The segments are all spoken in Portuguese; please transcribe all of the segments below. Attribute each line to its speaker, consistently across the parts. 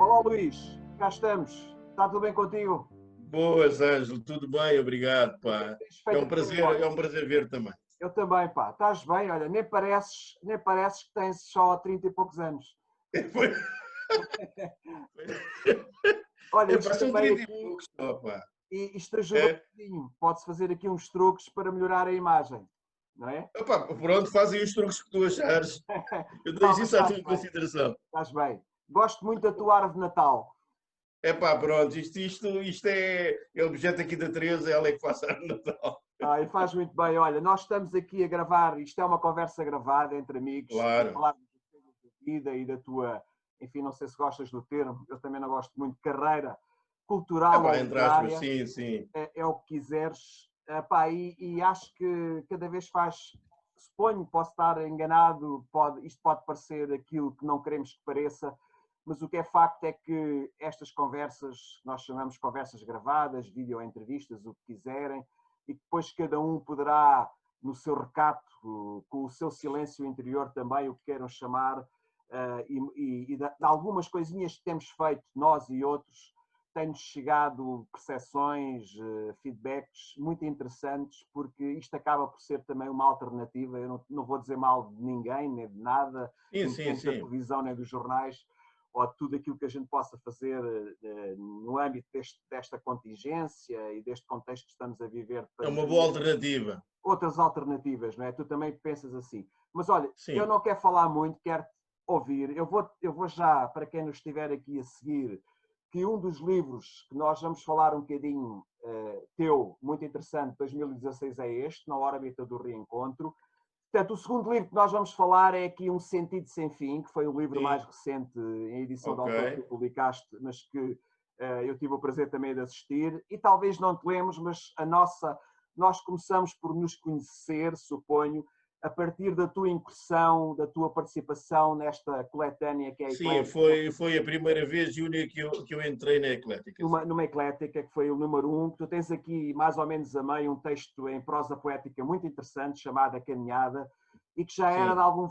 Speaker 1: Olá Luís, cá estamos. Está tudo bem contigo?
Speaker 2: Boas, Ângelo, tudo bem, obrigado,
Speaker 1: O que é que
Speaker 2: pá.
Speaker 1: tens feito aqui agora?
Speaker 2: É um prazer ver também.
Speaker 1: Eu também, pá. Estás bem? Olha, nem pareces que tens só 30 e poucos anos. Olha, isto
Speaker 2: São
Speaker 1: também
Speaker 2: 30 e
Speaker 1: aqui,
Speaker 2: poucos só, pá.
Speaker 1: isto ajuda um
Speaker 2: É,
Speaker 1: bocadinho. Pode-se fazer aqui uns truques para melhorar a imagem, não é?
Speaker 2: pronto, fazem os truques que tu achares. Eu
Speaker 1: Não,
Speaker 2: deixo
Speaker 1: mas
Speaker 2: isso à
Speaker 1: estás
Speaker 2: tua
Speaker 1: bem,
Speaker 2: consideração.
Speaker 1: estás bem. Gosto muito da tua árvore de Natal.
Speaker 2: Pronto, isto é objeto aqui da Teresa, ela é que faz a Natal.
Speaker 1: E faz muito bem. Olha, nós estamos aqui a gravar, isto é uma conversa gravada entre amigos, para
Speaker 2: Claro.
Speaker 1: falar das coisas da vida e da tua, enfim, não sei se gostas do termo, eu também não gosto muito de carreira cultural ou
Speaker 2: Entre aspas,
Speaker 1: literária,
Speaker 2: sim, sim.
Speaker 1: é o que quiseres. E acho que cada vez suponho, posso estar enganado, isto pode parecer aquilo que não queremos que pareça, mas o que é facto é que estas conversas, nós chamamos conversas gravadas, vídeo entrevistas, o que quiserem, e depois cada um poderá, no seu recato, com o seu silêncio interior também, o que queiram chamar, e de algumas coisinhas que temos feito, nós e outros, tem-nos chegado percepções, feedbacks muito interessantes, porque isto acaba por ser também uma alternativa. Eu não vou dizer mal de ninguém, nem de nada,
Speaker 2: Sim, sim,
Speaker 1: independente da
Speaker 2: sim.
Speaker 1: televisão nem dos jornais, ou de tudo aquilo que a gente possa fazer no âmbito desta contingência e deste contexto que estamos a viver de
Speaker 2: É uma boa
Speaker 1: pandemia.
Speaker 2: alternativa.
Speaker 1: Outras alternativas, não é? Tu também pensas assim. Mas olha, eu
Speaker 2: Sim.
Speaker 1: não quero falar muito, quero ouvir. Eu vou já, para quem nos estiver aqui a seguir, que um dos livros que nós vamos falar um bocadinho teu, muito interessante, 2016, é este, Na órbita do reencontro. Portanto, o segundo livro que nós vamos falar é aqui Um Sentido Sem Fim, que foi o livro mais
Speaker 2: Sim,
Speaker 1: recente em edição de
Speaker 2: ok.
Speaker 1: autor que tu publicaste, mas que eu tive o prazer também de assistir. E talvez não te lemos, mas nós começamos por nos conhecer, suponho, a partir da tua incursão, da tua participação nesta coletânea que é a
Speaker 2: Sim,
Speaker 1: Eclética,
Speaker 2: foi a primeira vez e única que eu entrei na Eclética, sim.
Speaker 1: numa Eclética, que foi o número 1. Tu tens aqui, mais ou menos a meio, um texto em prosa poética muito interessante, chamado A Caminhada, e que já era
Speaker 2: Sim.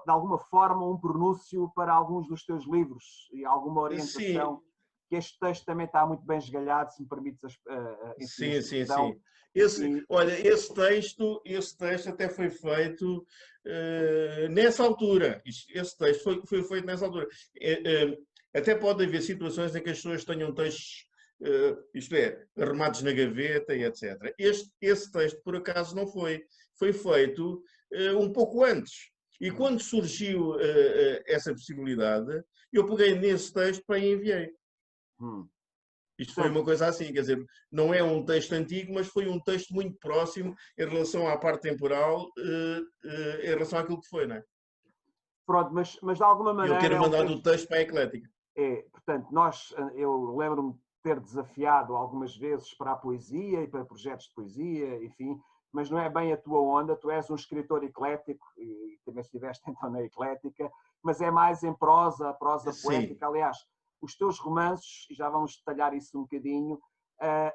Speaker 1: de alguma forma um pronúncio para alguns dos teus livros e alguma
Speaker 2: Sim,
Speaker 1: orientação, que este texto também está muito bem esgalhado, se me permites enfim, a
Speaker 2: sim, sim,
Speaker 1: expressão.
Speaker 2: sim.
Speaker 1: E,
Speaker 2: Olha, esse texto até foi feito nessa altura. Esse texto foi feito nessa altura. Até pode haver situações em que as pessoas tenham textos, isto é, arrumados na gaveta e etc. Esse texto, por acaso, não foi. Foi feito um pouco antes. E quando surgiu essa possibilidade, eu peguei nesse texto para e enviei.
Speaker 1: hum,
Speaker 2: Isto foi
Speaker 1: portanto,
Speaker 2: uma coisa assim, quer dizer, não é um texto antigo, mas foi um texto muito próximo em relação à parte temporal, em relação àquilo que foi, não é?
Speaker 1: pronto, mas de alguma
Speaker 2: E eu ter
Speaker 1: maneira é um
Speaker 2: mandado o
Speaker 1: texto.
Speaker 2: texto para a Eclética.
Speaker 1: Portanto, eu lembro-me de ter desafiado algumas vezes para a poesia e para projetos de poesia, enfim, mas não é bem a tua onda. Tu és um escritor eclético e também estiveste então na Eclética, mas é mais em prosa
Speaker 2: Sim,
Speaker 1: poética. Aliás, os teus romances, e já vamos detalhar isso um bocadinho,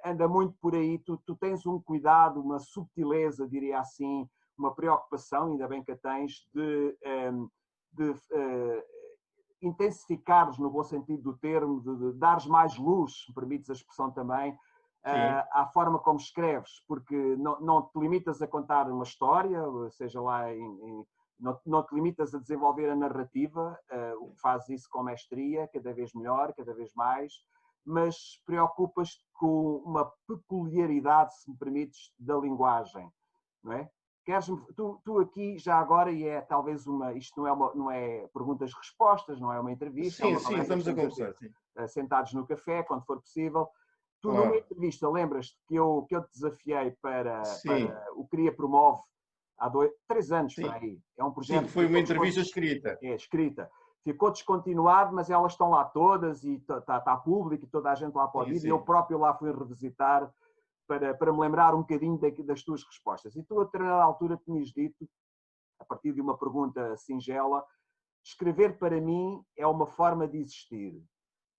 Speaker 1: anda muito por aí. Tu tens um cuidado, uma subtileza, diria assim, uma preocupação, ainda bem que a tens, de intensificares, no bom sentido do termo, de dares mais luz, se me permites a expressão também,
Speaker 2: sim,
Speaker 1: à forma como escreves, porque não te limitas a contar uma história, seja lá não te limitas a desenvolver a narrativa, o que faz isso com mestria, cada vez melhor, cada vez mais, mas preocupas-te com uma peculiaridade, se me permites, da linguagem, não é? Tu aqui, já agora, e é talvez isto não é perguntas-respostas, não é uma entrevista, é
Speaker 2: sim,
Speaker 1: uma
Speaker 2: sim,
Speaker 1: conversa que
Speaker 2: estamos a
Speaker 1: estamos a ter
Speaker 2: conversar, sim,
Speaker 1: sentados no café, quando for possível. Tu, numa
Speaker 2: claro,
Speaker 1: entrevista, lembras-te que eu te desafiei
Speaker 2: sim,
Speaker 1: para o Cria Promove há 3 anos para
Speaker 2: sim,
Speaker 1: aí. É um
Speaker 2: sim,
Speaker 1: projeto
Speaker 2: que
Speaker 1: que
Speaker 2: foi uma
Speaker 1: ficou
Speaker 2: entrevista escrita,
Speaker 1: escrita. Ficou descontinuado, mas elas estão lá todas e está público e toda a gente lá pode
Speaker 2: sim,
Speaker 1: ir. E eu
Speaker 2: sim,
Speaker 1: próprio lá fui revisitar para me lembrar um bocadinho das tuas respostas. E tu, a determinada altura, tinhas dito, a partir de uma pergunta singela, escrever para mim é uma forma de existir.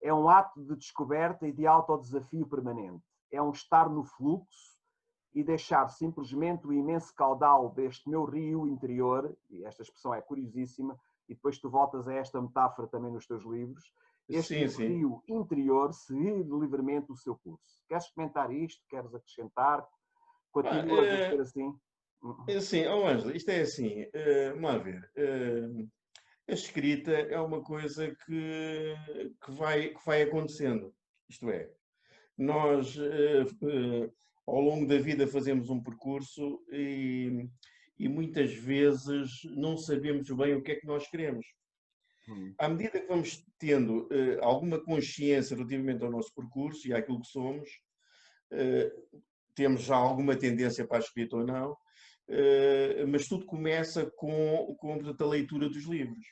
Speaker 1: É um ato de descoberta e de autodesafio permanente. É um estar no fluxo e deixar simplesmente o imenso caudal deste meu rio interior, e esta expressão é curiosíssima, e depois tu voltas a esta metáfora também nos teus livros, este rio interior seguir livremente o seu curso. Queres comentar isto? Queres acrescentar? Continuas a ser assim?
Speaker 2: Sim, Ângela, isto é assim, vamos lá ver. A escrita é uma coisa que vai acontecendo. Isto é, nós ao longo da vida fazemos um percurso e muitas vezes não sabemos bem o que é que nós queremos. À medida que vamos tendo alguma consciência relativamente ao nosso percurso e àquilo que somos, temos já alguma tendência para a escrita ou não, mas tudo começa com portanto, a leitura dos livros.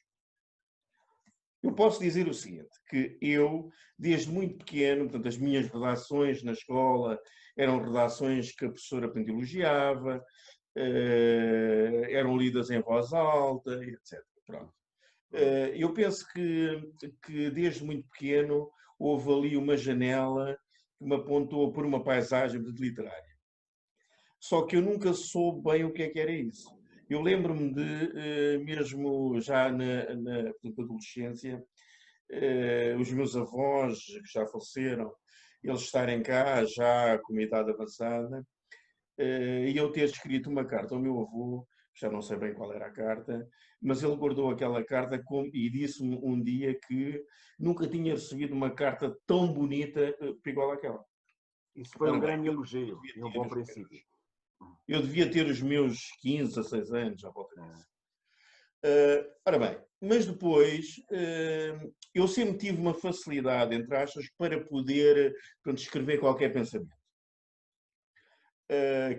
Speaker 2: Eu posso dizer o seguinte, que eu, desde muito pequeno, portanto, as minhas redações na escola eram redações que a professora portanto, elogiava, eram lidas em voz alta, etc. Pronto. Eu penso que desde muito pequeno houve ali uma janela que me apontou por uma paisagem literária. Só que eu nunca soube bem o que era isso. Eu lembro-me de, mesmo já na adolescência, os meus avós, que já faleceram, eles estarem cá, já com uma idade avançada, e eu ter escrito uma carta ao meu avô, já não sei bem qual era a carta, mas ele guardou aquela carta e disse-me um dia que nunca tinha recebido uma carta tão bonita igual àquela.
Speaker 1: Isso foi um grande elogio e um bom princípio.
Speaker 2: Eu devia ter os meus 15, 16 anos, à volta disso. Ora bem, mas depois eu sempre tive uma facilidade, entre aspas, para poder escrever qualquer pensamento.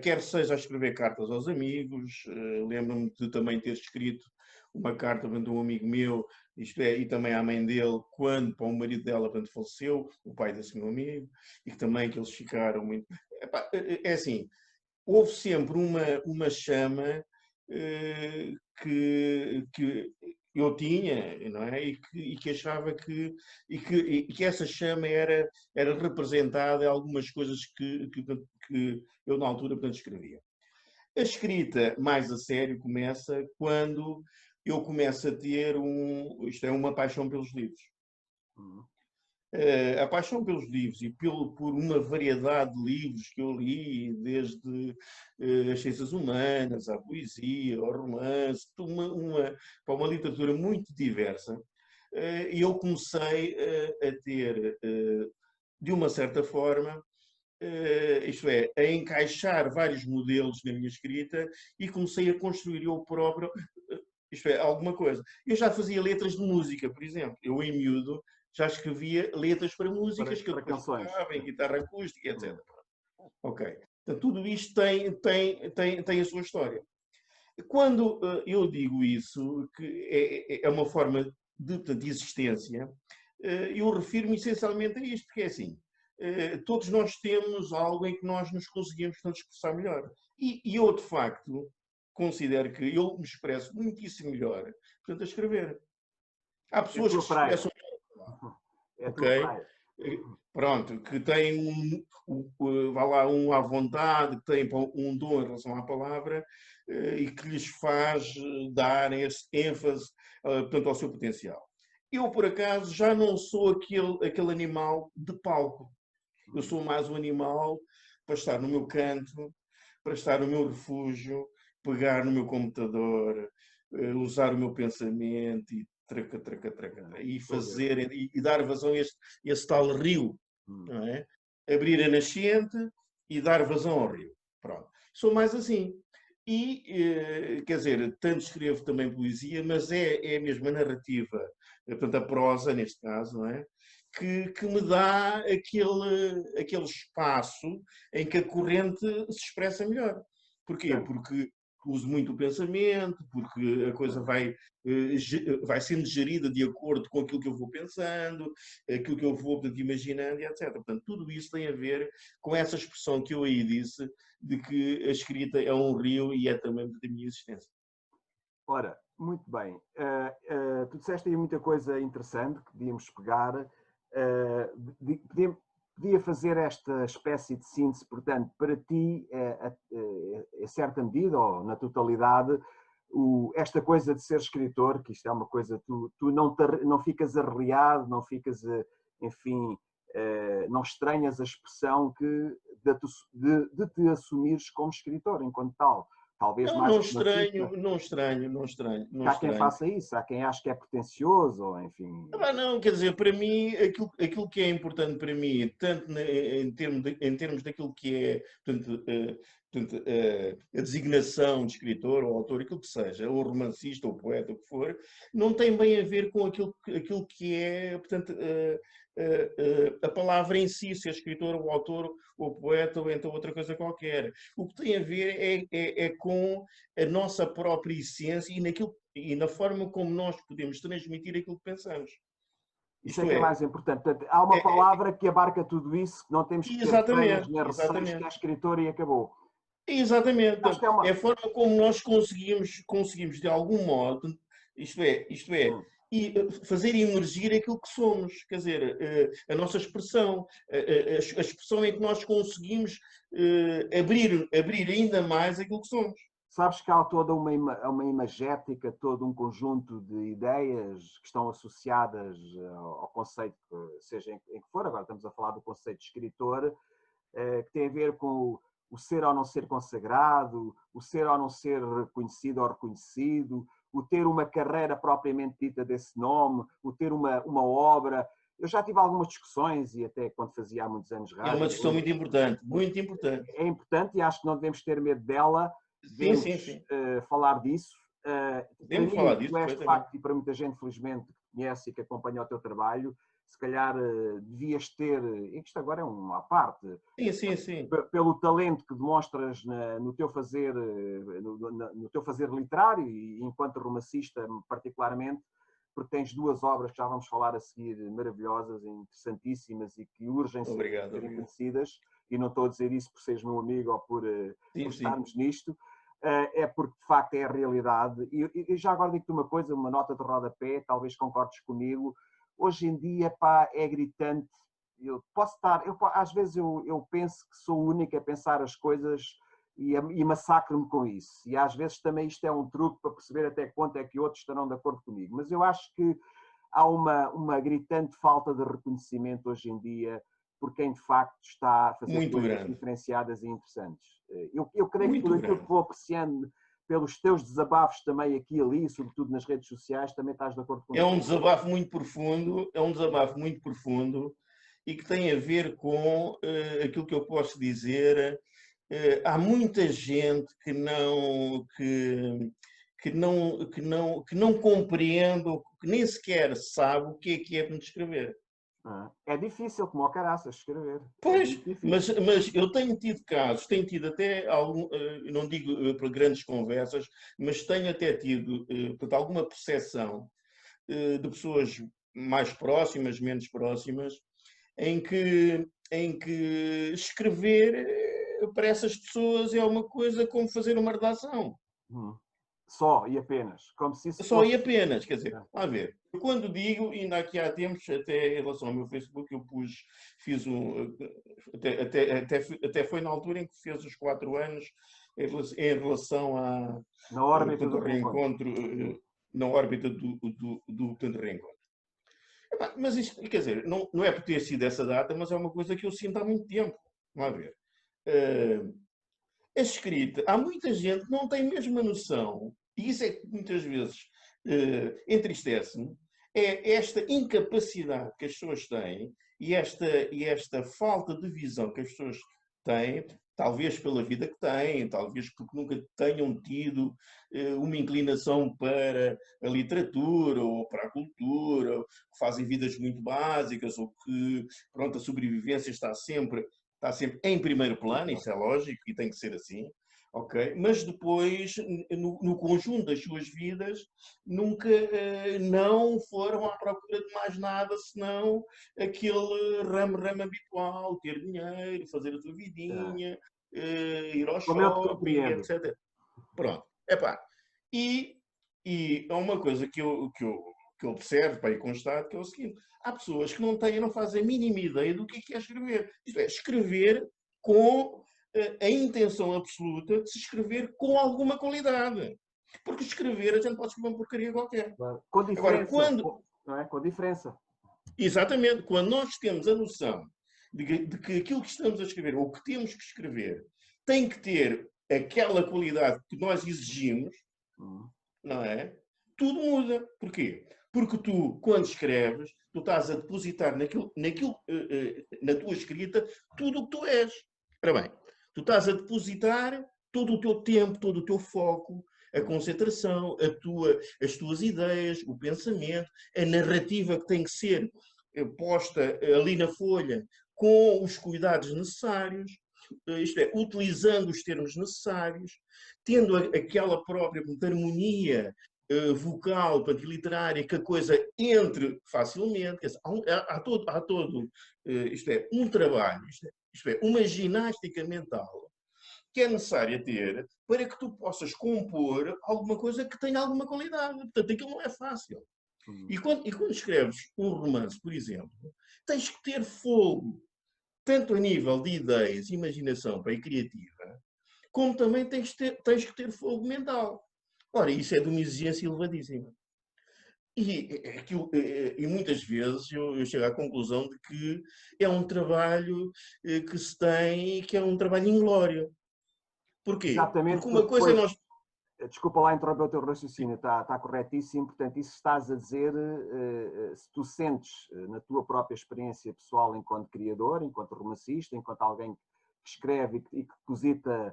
Speaker 2: Quer seja a escrever cartas aos amigos, lembro-me de também ter escrito uma carta de um amigo meu, isto é, e também à mãe dele, quando para o marido dela faleceu, o pai desse meu amigo, e que também que eles ficaram muito... É assim, houve sempre uma chama que eu tinha, não é? E que achava que essa chama era representada em algumas coisas que eu na altura escrevia. A escrita mais a sério começa quando eu começo a ter uma paixão pelos livros. A paixão pelos livros e por uma variedade de livros que eu li, desde as ciências humanas, à poesia, ao romance, para uma literatura muito diversa, e eu comecei a ter, de uma certa forma, isto é, a encaixar vários modelos na minha escrita e comecei a construir eu próprio, isto é, alguma coisa. Eu já fazia letras de música, por exemplo. Eu, em miúdo, já escrevia letras para músicas que eu depois tocava em guitarra acústica, etc. Ok. Então, tudo isto tem a sua história. Quando eu digo isso, que é uma forma de existência, eu refiro-me essencialmente a isto, porque é assim, todos nós temos algo em que nós nos conseguimos expressar melhor. E eu, de facto, considero que eu me expresso muitíssimo melhor, portanto, a escrever. Há pessoas que se expressam ok? Pronto, que têm vá lá, à vontade, que têm um dom em relação à palavra e que lhes faz dar esse ênfase, portanto, ao seu potencial. Eu, por acaso, já não sou aquele animal de palco. Eu sou mais um animal para estar no meu canto, para estar no meu refúgio, pegar no meu computador, usar o meu pensamento e e fazer e dar vazão a este tal rio, não é? Abrir a nascente e dar vazão ao rio. Pronto. Sou mais assim. E, quer dizer, tanto escrevo também poesia, mas é mesmo a narrativa, portanto, a prosa, neste caso, não é? Que me dá aquele espaço em que a corrente se expressa melhor. Porquê? Porque uso muito o pensamento, porque a coisa vai sendo gerida de acordo com aquilo que eu vou pensando, aquilo que eu vou portanto, imaginando, etc. Portanto, tudo isso tem a ver com essa expressão que eu aí disse, de que a escrita é um rio e é também da minha existência.
Speaker 1: Ora, muito bem. Tu disseste aí muita coisa interessante que podíamos pegar. Podia fazer esta espécie de síntese, portanto, para ti, a certa medida, ou na totalidade, esta coisa de ser escritor, que isto é uma coisa, tu não ficas arreliado, não ficas, enfim, não estranhas a expressão de te assumires como escritor enquanto tal. Talvez mais romancista.
Speaker 2: Não estranho, não estranho, não
Speaker 1: Há quem
Speaker 2: estranho.
Speaker 1: faça isso, há quem ache que é pretencioso, ou enfim.
Speaker 2: Não, quer dizer, para mim, aquilo que é importante para mim, tanto em termos daquilo que é, portanto, a designação de escritor ou autor, aquilo que seja, ou romancista, ou poeta, o que for, não tem bem a ver com aquilo que é, portanto, a palavra em si, se é escritor, ou autor, ou poeta, ou então outra coisa qualquer. O que tem a ver é com a nossa própria essência e na forma como nós podemos transmitir aquilo que pensamos.
Speaker 1: Isso é que é mais importante. Portanto, há uma palavra que abarca tudo isso, que não temos que ter prenhas nem receios, que é escritor e acabou.
Speaker 2: Exatamente. É a forma como nós conseguimos de algum modo, isto é, e fazer emergir aquilo que somos, quer dizer, a nossa expressão, a expressão em que nós conseguimos abrir ainda mais aquilo que somos.
Speaker 1: Sabes que há toda uma imagética, todo um conjunto de ideias que estão associadas ao conceito, seja em que for, agora estamos a falar do conceito de escritor, que tem a ver com o ser ou não ser consagrado, o ser ou não ser reconhecido ou reconhecido, o ter uma carreira propriamente dita desse nome, o ter uma obra. Eu já tive algumas discussões, e até quando fazia há muitos anos rádio.
Speaker 2: É uma discussão muito importante, muito importante.
Speaker 1: É importante e acho que não devemos ter medo dela. Devemos falar disso.
Speaker 2: Devemos falar disso.
Speaker 1: Tu és, de facto, e para muita gente, felizmente, que conhece e que acompanha o teu trabalho, se calhar devias ter, e isto agora é uma à parte, pelo talento que demonstras no teu fazer, no teu fazer literário e enquanto romancista particularmente, porque tens duas obras que já vamos falar a seguir, maravilhosas, interessantíssimas e que urgem serem conhecidas, e não estou a dizer isso por seres meu amigo ou por estarmos nisto, é porque de facto é a realidade. E já agora digo-te uma coisa, uma nota de rodapé, talvez concordes comigo, hoje em dia, pá, é gritante. Às vezes eu penso que sou o único a pensar as coisas e massacro-me com isso. E às vezes também isto é um truque para perceber até que ponto é que outros estarão de acordo comigo. Mas eu acho que há uma gritante falta de reconhecimento hoje em dia por quem de facto está a fazer coisas diferenciadas e interessantes. Eu creio que por aquilo que vou apreciando, pelos teus desabafos também aqui e ali, sobretudo nas redes sociais, também estás de acordo comigo.
Speaker 2: É um desabafo muito profundo e que tem a ver com aquilo que eu posso dizer. Há muita gente que não compreende, ou que nem sequer sabe o que é de escrever.
Speaker 1: É difícil, como ao caraças, escrever.
Speaker 2: Pois, mas eu tenho tido casos, tenho tido até não digo para grandes conversas, mas tenho até tido alguma percepção de pessoas mais próximas, menos próximas, em que escrever para essas pessoas é uma coisa como fazer uma redação.
Speaker 1: Só e apenas. Como se isso
Speaker 2: Só
Speaker 1: fosse...
Speaker 2: e apenas, quer dizer, a ver, eu quando digo, ainda aqui há tempos, até em relação ao meu Facebook, eu fiz até foi na altura em que fez os 4 anos, em relação
Speaker 1: na órbita
Speaker 2: do reencontro, na órbita do reencontro. Mas isto, quer dizer, não é por ter sido essa data, mas é uma coisa que eu sinto há muito tempo. Vamos ver. A escrita, há muita gente que não tem mesmo a noção, e isso é que muitas vezes entristece-me, é esta incapacidade que as pessoas têm e esta falta de visão que as pessoas têm, talvez pela vida que têm, talvez porque nunca tenham tido uma inclinação para a literatura ou para a cultura, ou que fazem vidas muito básicas, ou que, pronto, a sobrevivência está sempre em primeiro plano, isso é lógico e tem que ser assim, ok? Mas depois, no conjunto das suas vidas, nunca não foram à procura de mais nada senão aquele ramo habitual, ter dinheiro, fazer a tua vidinha, ir ao shopping, etc. Pronto, e é uma coisa que eu observo e constato, que é o seguinte: há pessoas que não fazem a mínima ideia do que é escrever. Isto é, escrever com a intenção absoluta de se escrever com alguma qualidade. Porque escrever, a gente pode escrever uma porcaria qualquer.
Speaker 1: Claro. Com diferença.
Speaker 2: Agora, quando...
Speaker 1: Não é? Com diferença.
Speaker 2: Exatamente. Quando nós temos a noção de que aquilo que estamos a escrever, ou que temos que escrever, tem que ter aquela qualidade que nós exigimos, não é? Tudo muda. Porquê? Porque tu, quando escreves, tu estás a depositar na tua escrita tudo o que tu és. Ora bem, tu estás a depositar todo o teu tempo, todo o teu foco, a concentração, as tuas ideias, o pensamento, a narrativa que tem que ser posta ali na folha com os cuidados necessários, isto é, utilizando os termos necessários, tendo aquela própria harmonia vocal, portanto, literária, que a coisa entre facilmente. Quer dizer, há todo isto é, um trabalho, isto é, uma ginástica mental que é necessária ter para que tu possas compor alguma coisa que tenha alguma qualidade. Portanto, aquilo não é fácil. E quando escreves um romance, por exemplo, tens que ter fogo, tanto a nível de ideias, imaginação e criativa, como também tens que ter fogo mental. Ora, isso é de uma exigência elevadíssima. E muitas vezes eu chego à conclusão de que é um trabalho que se tem, que é um trabalho inglório. Porquê?
Speaker 1: Exatamente,
Speaker 2: porque uma coisa
Speaker 1: depois,
Speaker 2: nós...
Speaker 1: desculpa lá interromper o teu raciocínio, está corretíssimo. Portanto, isso estás a dizer, se tu sentes na tua própria experiência pessoal enquanto criador, enquanto romancista, enquanto alguém que escreve e que deposita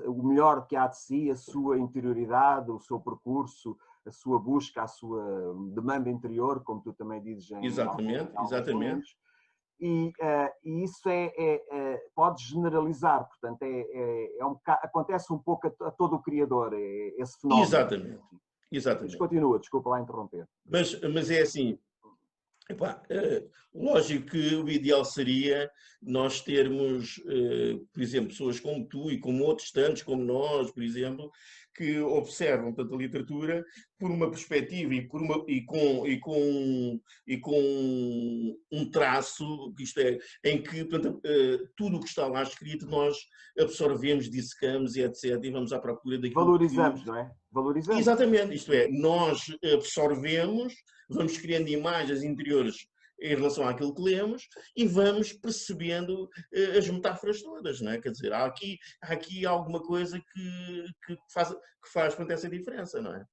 Speaker 1: o melhor que há de si, a sua interioridade, o seu percurso, a sua busca, a sua demanda interior, como tu também dizes em alguns momentos. E isso pode generalizar, portanto, acontece um pouco a todo o criador, esse fenómeno.
Speaker 2: Exatamente.
Speaker 1: Mas continua, desculpa lá interromper.
Speaker 2: Mas é assim, epá, lógico que o ideal seria nós termos, por exemplo, pessoas como tu e como outros tantos, como nós, por exemplo, que observam tanta literatura por uma perspectiva e com um traço, isto é, em que portanto, tudo o que está lá escrito nós absorvemos, dissecamos e etc. E vamos à procura daquilo
Speaker 1: Valorizamos, não é? Valorizamos.
Speaker 2: Exatamente, isto é, nós absorvemos, vamos criando imagens interiores em relação àquilo que lemos e vamos percebendo as metáforas todas, não é? Quer dizer, há aqui alguma coisa que faz portanto, essa diferença, não é?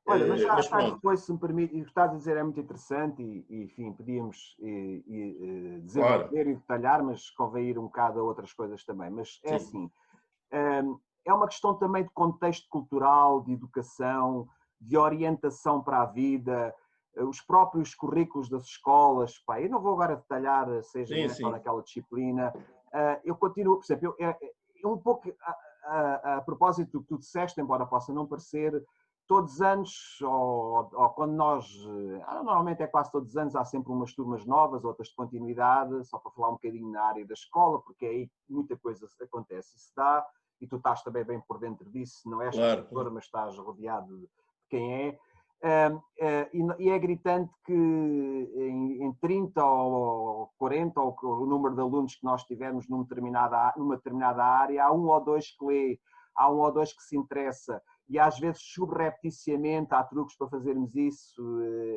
Speaker 1: Olha, mas já depois, se me permite, o que estás a dizer é muito interessante e enfim, podíamos desenvolver e detalhar, mas convém ir um bocado a outras coisas também. Mas é assim, é uma questão também de contexto cultural, de educação, de orientação para a vida, os próprios currículos das escolas. Pá, eu não vou agora detalhar, seja nessa ou naquela disciplina. Eu continuo, por exemplo, um pouco a propósito do que tu disseste, embora possa não parecer, todos os anos, ou quando nós, normalmente é quase todos os anos, há sempre umas turmas novas, outras de continuidade, só para falar um bocadinho na área da escola, porque é aí muita coisa acontece e se dá, e tu estás também bem por dentro disso, não és professor, mas estás rodeado de quem é. E é gritante que em 30 ou 40, ou o número de alunos que nós tivermos numa determinada área, há um ou dois que lê, há um ou dois que se interessa, e às vezes subrepticiamente há truques para fazermos isso.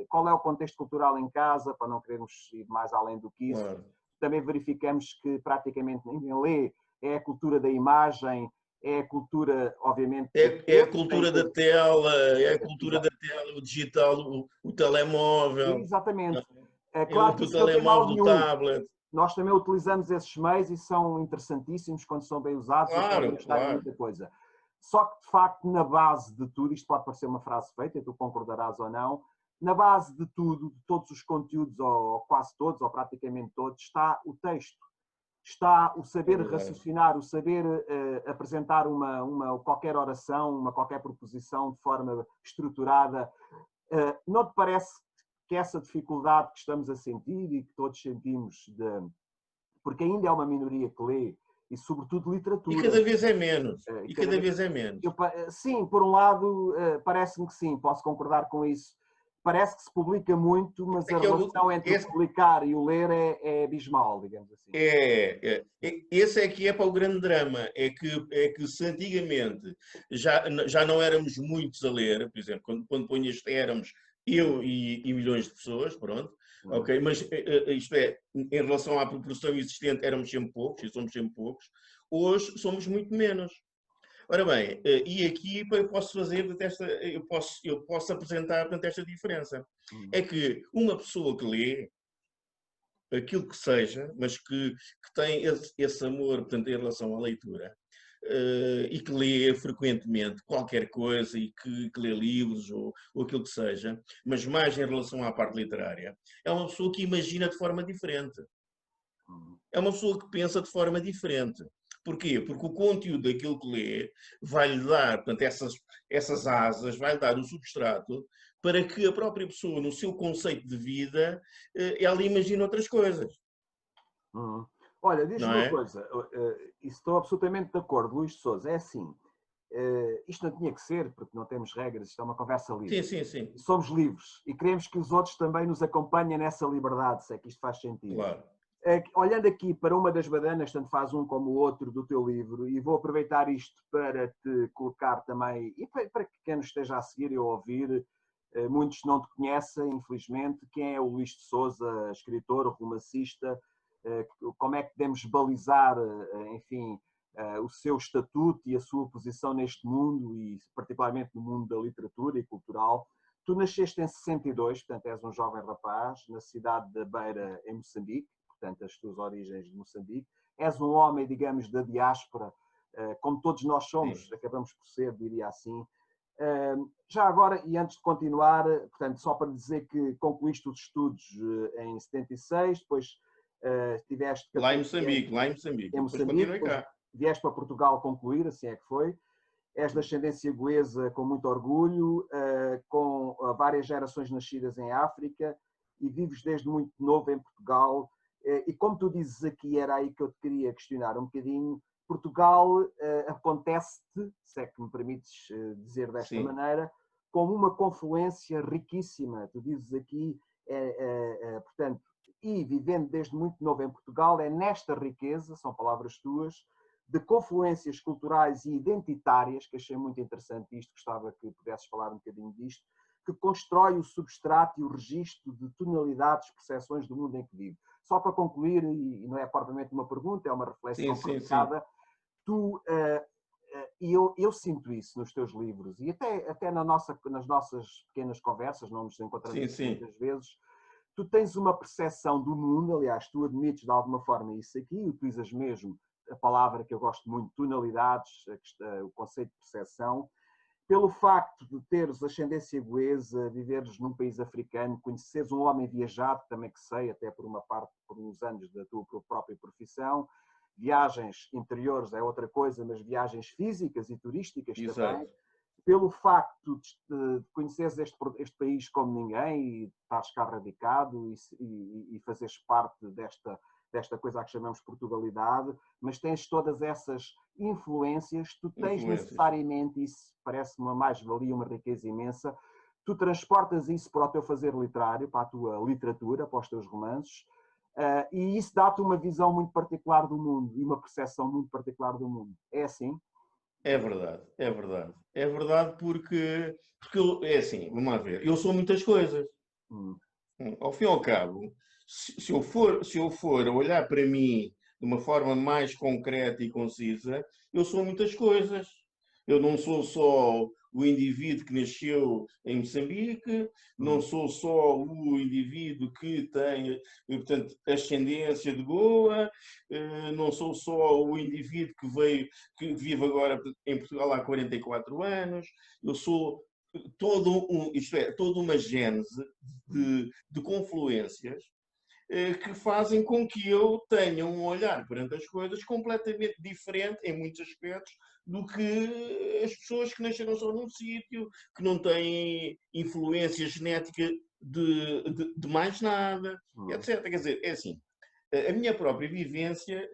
Speaker 1: Qual é o contexto cultural em casa, para não querermos ir mais além do que isso. Claro. Também verificamos que praticamente ninguém lê, é a cultura da imagem, é a cultura, obviamente...
Speaker 2: É a cultura da tela, o digital, o telemóvel.
Speaker 1: Exatamente.
Speaker 2: Claro que o telemóvel, do tablet.
Speaker 1: Nós também utilizamos esses meios e são interessantíssimos quando são bem usados e podem ajudar em muita coisa. Só que, de facto, na base de tudo, isto pode parecer uma frase feita, tu concordarás ou não, na base de tudo, de todos os conteúdos, ou quase todos, ou praticamente todos, está o texto. Está o saber raciocinar, o saber apresentar qualquer oração, qualquer proposição de forma estruturada. Não te parece que essa dificuldade que estamos a sentir e que todos sentimos, porque ainda é uma minoria que lê, e sobretudo literatura.
Speaker 2: E cada vez é menos. Sim,
Speaker 1: por um lado, parece-me que sim, posso concordar com isso. parece que se publica muito, mas a relação entre o publicar e o ler é abismal, digamos assim.
Speaker 2: Esse é que é para o grande drama. É que se antigamente já não éramos muitos a ler, por exemplo, quando ponho este éramos eu e milhões de pessoas, pronto, ok? Mas isto é, em relação à proporção existente, éramos sempre poucos, e somos sempre poucos. Hoje somos muito menos. Ora bem, e aqui eu posso fazer, eu posso apresentar, portanto, esta diferença. É que uma pessoa que lê aquilo que seja, mas que tem esse amor, portanto, em relação à leitura, e que lê frequentemente qualquer coisa e que lê livros ou aquilo que seja, mas mais em relação à parte literária, é uma pessoa que imagina de forma diferente. É uma pessoa que pensa de forma diferente. Porquê? Porque o conteúdo daquilo que lê vai-lhe dar, portanto, essas asas, vai-lhe dar o substrato para que a própria pessoa, no seu conceito de vida, ela imagine outras coisas.
Speaker 1: Olha, diz-me uma
Speaker 2: É?
Speaker 1: coisa, estou absolutamente de acordo, Luís de Sousa, é assim, isto não tinha que ser, porque não temos regras, isto é uma conversa livre.
Speaker 2: Sim.
Speaker 1: Somos livres e queremos que os outros também nos acompanhem nessa liberdade, se é que isto faz sentido.
Speaker 2: Claro.
Speaker 1: Olhando aqui para uma das badanas, tanto faz um como o outro do teu livro, e vou aproveitar isto para te colocar também, e para quem nos esteja a seguir e a ouvir, muitos não te conhecem, infelizmente, quem é o Luís de Sousa, escritor, romancista, como é que podemos balizar, enfim, o seu estatuto e a sua posição neste mundo, e particularmente no mundo da literatura e cultural. Tu nasceste em 62, portanto és um jovem rapaz, na cidade da Beira, em Moçambique, portanto, as tuas origens de Moçambique. És um homem, digamos, da diáspora, como todos nós somos, sim, acabamos por ser, diria assim. Já agora, e antes de continuar, portanto, só para dizer que concluíste os estudos em 76, depois tiveste...
Speaker 2: Lá em Moçambique.
Speaker 1: Em Moçambique, depois vieste para Portugal concluir, assim é que foi. És de ascendência goesa com muito orgulho, com várias gerações nascidas em África e vives desde muito novo em Portugal. E como tu dizes aqui, era aí que eu te queria questionar um bocadinho, Portugal acontece-te, se é que me permites dizer desta maneira, como uma confluência riquíssima. Tu dizes aqui, portanto, e vivendo desde muito novo em Portugal, é nesta riqueza, são palavras tuas, de confluências culturais e identitárias, que achei muito interessante isto, gostava que pudesses falar um bocadinho disto, que constrói o substrato e o registro de tonalidades, percepções do mundo em que vive. Só para concluir, e não é propriamente uma pergunta, é uma reflexão praticada, tu, e eu sinto isso nos teus livros, e até nas nossas pequenas conversas, não nos encontramos muitas vezes, tu tens uma percepção do mundo, aliás, tu admites de alguma forma isso aqui, utilizas mesmo a palavra que eu gosto muito, tonalidades, o conceito de percepção, pelo facto de teres ascendência goesa, viveres num país africano, conheceres um homem viajado, também que sei, até por uns anos da tua própria profissão, viagens interiores é outra coisa, mas viagens físicas e turísticas também, pelo facto de conheceres este país como ninguém e estares cá radicado e fazeres parte desta coisa a que chamamos Portugalidade, mas tens todas essas influências, tu tens necessariamente, isso parece-me uma mais-valia, uma riqueza imensa, tu transportas isso para o teu fazer literário, para a tua literatura, para os teus romances, e isso dá-te uma visão muito particular do mundo e uma percepção muito particular do mundo. É assim?
Speaker 2: É verdade. É verdade porque é assim, vamos lá ver, eu sou muitas coisas. Ao fim e ao cabo, se eu for a olhar para mim de uma forma mais concreta e concisa, eu sou muitas coisas. Eu não sou só o indivíduo que nasceu em Moçambique, não sou só o indivíduo que tem, portanto, ascendência de Goa, não sou só o indivíduo que vive agora em Portugal há 44 anos, eu sou toda uma gênese de confluências que fazem com que eu tenha um olhar perante as coisas completamente diferente, em muitos aspectos, do que as pessoas que nasceram só num sítio, que não têm influência genética de mais nada, etc. Quer dizer, é assim, a minha própria vivência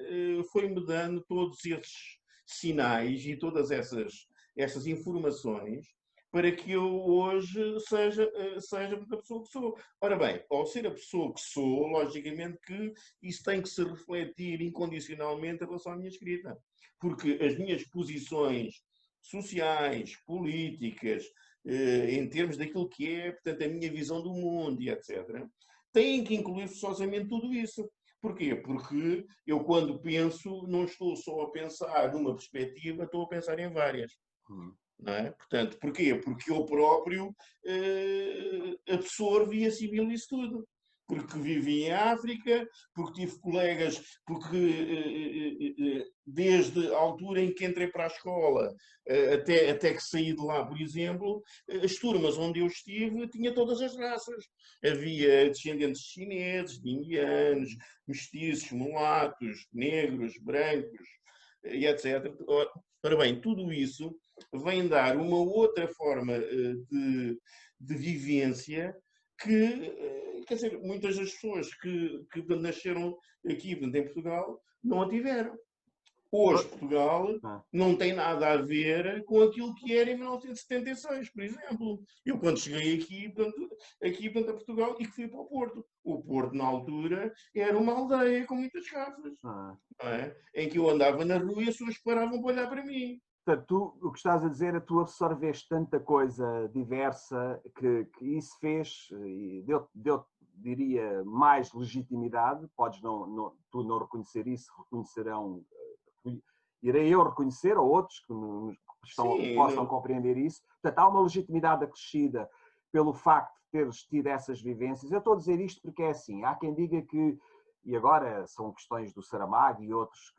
Speaker 2: foi-me dando todos esses sinais e todas essas informações para que eu hoje seja a pessoa que sou. Ora bem, ao ser a pessoa que sou, logicamente que isso tem que se refletir incondicionalmente em relação à minha escrita. Porque as minhas posições sociais, políticas, em termos daquilo que é, portanto, a minha visão do mundo e etc., têm que incluir forçosamente tudo isso. Porquê? Porque eu, quando penso, não estou só a pensar numa perspectiva, estou a pensar em várias. Não é? Portanto, porquê? Porque eu próprio absorvo e assimilo isso tudo. Porque vivi em África, porque tive colegas, porque desde a altura em que entrei para a escola até que saí de lá, por exemplo, as turmas onde eu estive tinha todas as raças. Havia descendentes de chineses, de indianos, mestiços, mulatos, negros, brancos, e etc. Ora bem, tudo isso vem dar uma outra forma de vivência que, quer dizer, muitas das pessoas que nasceram aqui, em Portugal, não a tiveram. Hoje, Portugal não tem nada a ver com aquilo que era em 1976, por exemplo. Eu, quando cheguei aqui a Portugal, e que fui para o Porto. O Porto, na altura, era uma aldeia com muitas casas. Não é? Em que eu andava na rua e as pessoas paravam para olhar para mim.
Speaker 1: Portanto, tu, o que estás a dizer é que tu absorveste tanta coisa diversa que isso fez e deu, diria, mais legitimidade. Podes tu não reconhecer isso, reconhecerão, irei eu reconhecer, ou outros que possam compreender isso. Portanto, há uma legitimidade acrescida pelo facto de teres tido essas vivências. Eu estou a dizer isto porque é assim, há quem diga que, e agora são questões do Saramago e outros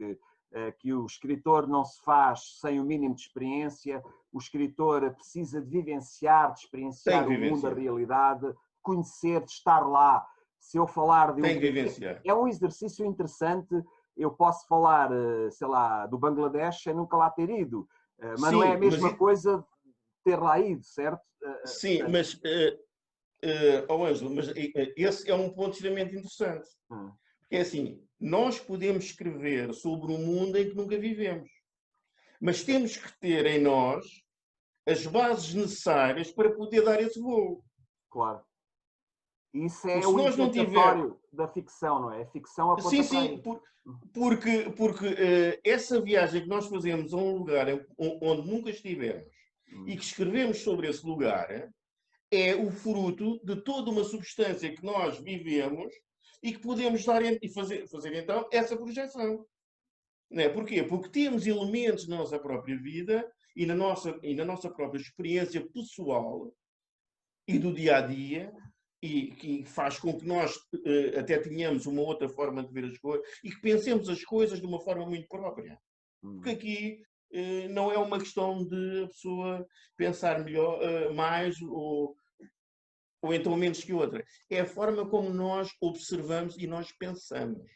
Speaker 1: que o escritor não se faz sem o mínimo de experiência, o escritor precisa de vivenciar, de experienciar o mundo, a realidade, conhecer, de estar lá. Se eu falar de
Speaker 2: tem que vivenciar.
Speaker 1: É um exercício interessante. Eu posso falar, sei lá, do Bangladesh sem nunca lá ter ido, mas sim, não é a mesma coisa ter lá ido, certo?
Speaker 2: Sim, mas, Ângelo, mas esse é um ponto extremamente interessante. Porque é assim, nós podemos escrever sobre um mundo em que nunca vivemos, mas temos que ter em nós as bases necessárias para poder dar esse voo.
Speaker 1: Claro. Isso é o encatatório da ficção, não é? A ficção aponta
Speaker 2: sim,
Speaker 1: para aí.
Speaker 2: Porque essa viagem que nós fazemos a um lugar onde nunca estivemos e que escrevemos sobre esse lugar é o fruto de toda uma substância que nós vivemos e que podemos dar e fazer então essa projeção. Não é? Porquê? Porque temos elementos na nossa própria vida e na nossa própria experiência pessoal e do dia-a-dia e que faz com que nós até tenhamos uma outra forma de ver as coisas e que pensemos as coisas de uma forma muito própria. Porque aqui não é uma questão de a pessoa pensar melhor, mais ou então menos que outra. É a forma como nós observamos e nós pensamos.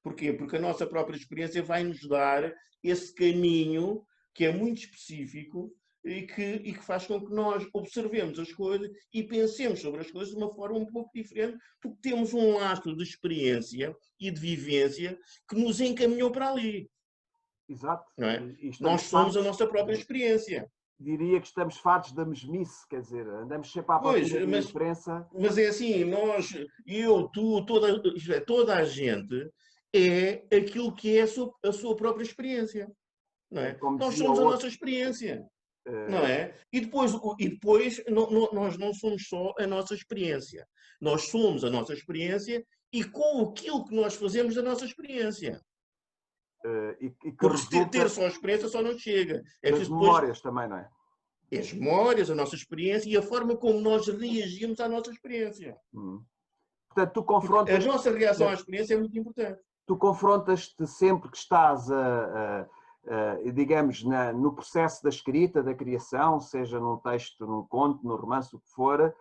Speaker 2: Porquê? Porque a nossa própria experiência vai nos dar esse caminho que é muito específico e que faz com que nós observemos as coisas e pensemos sobre as coisas de uma forma um pouco diferente, porque temos um lastro de experiência e de vivência que nos encaminhou para ali.
Speaker 1: Exato.
Speaker 2: Não é? Nós somos a nossa própria experiência.
Speaker 1: Diria que estamos fartos da mesmice, quer dizer, andamos sempre à procura de diferença.
Speaker 2: Mas é assim, eu, tu, toda a gente é aquilo que é a sua própria experiência. Não é? Nós somos a nossa experiência. Não é? E depois nós não somos só a nossa experiência. Nós somos a nossa experiência e com aquilo que nós fazemos da nossa experiência. Porque ter só a experiência só não chega.
Speaker 1: É as memórias também, não é?
Speaker 2: As memórias, a nossa experiência e a forma como nós reagimos à nossa experiência.
Speaker 1: Portanto, tu confrontas...
Speaker 2: A nossa reação à experiência é muito importante.
Speaker 1: Tu confrontas-te sempre que estás, digamos, no processo da escrita, da criação, seja num texto, num conto, no romance, o que for,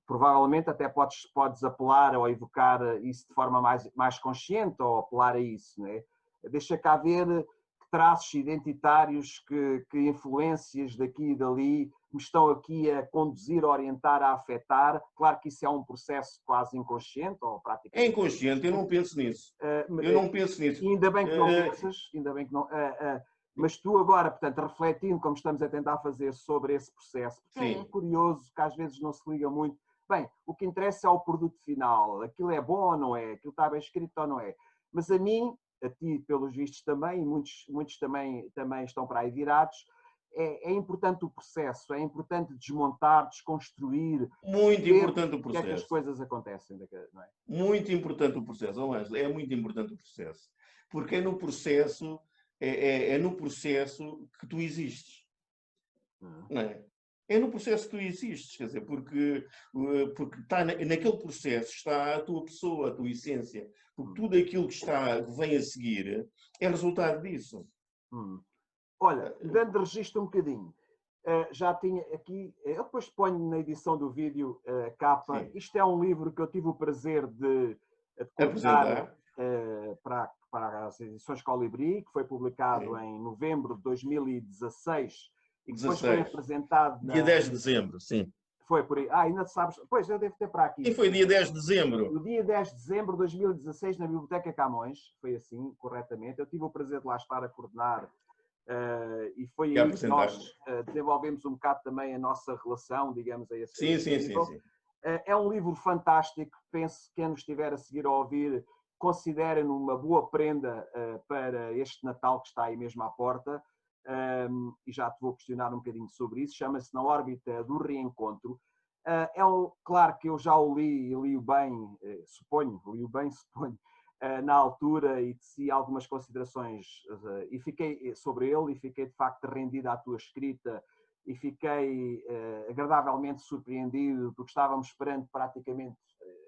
Speaker 1: provavelmente até podes apelar ou evocar isso de forma mais consciente ou apelar a isso, não é? Deixa cá ver traços identitários, que influências daqui e dali me estão aqui a conduzir, a orientar, a afetar. Claro que isso é um processo quase inconsciente ou praticamente...
Speaker 2: É inconsciente, eu não penso nisso. Eu não penso nisso.
Speaker 1: Ainda bem que não pensas, ainda bem que não... Mas tu agora, portanto, refletindo como estamos a tentar fazer sobre esse processo, porque é
Speaker 2: Sim.
Speaker 1: curioso que às vezes não se liga muito. Bem, o que interessa é o produto final. Aquilo é bom ou não é? Aquilo está bem escrito ou não é? Mas a mim, a ti, pelos vistos também, e muitos também estão para aí virados, é importante o processo, é importante desmontar, desconstruir,
Speaker 2: Muito
Speaker 1: ver
Speaker 2: importante o
Speaker 1: porque é que as
Speaker 2: processo.
Speaker 1: coisas acontecem, não é?
Speaker 2: Muito importante o processo. Oh, Ângelo, é muito importante o processo. Porque é no processo que tu existes. Não é? É no processo que tu existes, quer dizer, porque naquele processo está a tua pessoa, a tua essência. Porque tudo aquilo que vem a seguir é resultado disso.
Speaker 1: Olha, dando registro um bocadinho, já tinha aqui, eu depois ponho na edição do vídeo a capa.
Speaker 2: Sim.
Speaker 1: Isto é um livro que eu tive o prazer de coordenar
Speaker 2: Apresentar.
Speaker 1: para as edições Colibri, que foi publicado
Speaker 2: Sim.
Speaker 1: em novembro de 2016 e que depois foi
Speaker 2: 16.
Speaker 1: apresentado
Speaker 2: Dia 10 de dezembro, sim.
Speaker 1: Foi por aí. Ainda sabes. Pois, eu devo ter para aqui.
Speaker 2: E foi dia 10 de dezembro.
Speaker 1: No dia 10 de dezembro de 2016, na Biblioteca Camões, foi assim, corretamente. Eu tive o prazer de lá estar a coordenar e foi
Speaker 2: E a
Speaker 1: aí que
Speaker 2: apresentar.
Speaker 1: nós desenvolvemos um bocado também a nossa relação, digamos, a esse
Speaker 2: Sim.
Speaker 1: nível. É um livro fantástico, penso que quem nos estiver a seguir a ouvir considere-no uma boa prenda para este Natal que está aí mesmo à porta, e já te vou questionar um bocadinho sobre isso. Chama-se Na Órbita do Reencontro. Claro que eu já o li, e li-o bem, suponho, na altura, e teci algumas considerações e fiquei sobre ele, e fiquei de facto rendido à tua escrita, e fiquei agradavelmente surpreendido, porque estávamos esperando praticamente,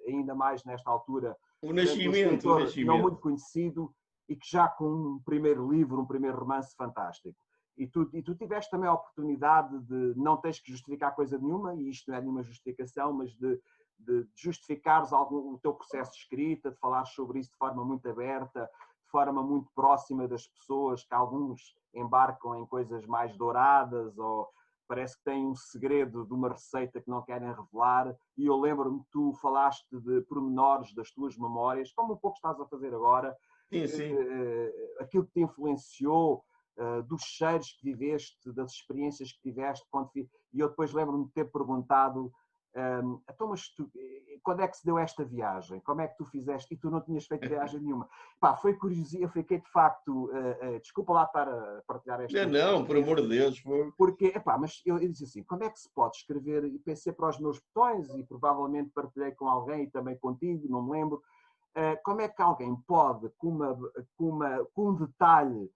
Speaker 1: ainda mais nesta altura,
Speaker 2: O
Speaker 1: um
Speaker 2: nascimento, o
Speaker 1: escritor não
Speaker 2: nascimento.
Speaker 1: muito conhecido e que já com um primeiro livro, um primeiro romance fantástico. E tu tiveste também a oportunidade de, não tens que justificar coisa nenhuma, e isto não é nenhuma justificação, mas de justificares o teu processo de escrita, de falares sobre isso de forma muito aberta, de forma muito próxima das pessoas, que alguns embarcam em coisas mais douradas ou parece que têm um segredo de uma receita que não querem revelar. E eu lembro-me que tu falaste de pormenores das tuas memórias, como um pouco estás a fazer agora,
Speaker 2: Sim.
Speaker 1: aquilo que te influenciou, dos cheiros que viveste, das experiências que tiveste. E eu depois lembro-me de ter perguntado, então, mas quando é que se deu esta viagem? Como é que tu fizeste? E tu não tinhas feito viagem nenhuma. Pá, foi curioso, eu fiquei de facto, desculpa lá estar a partilhar esta
Speaker 2: Não, por amor de Deus.
Speaker 1: porque, epá, mas eu disse assim, como é que se pode escrever, e pensei para os meus botões, e provavelmente partilhei com alguém e também contigo, não me lembro, como é que alguém pode, com um detalhe,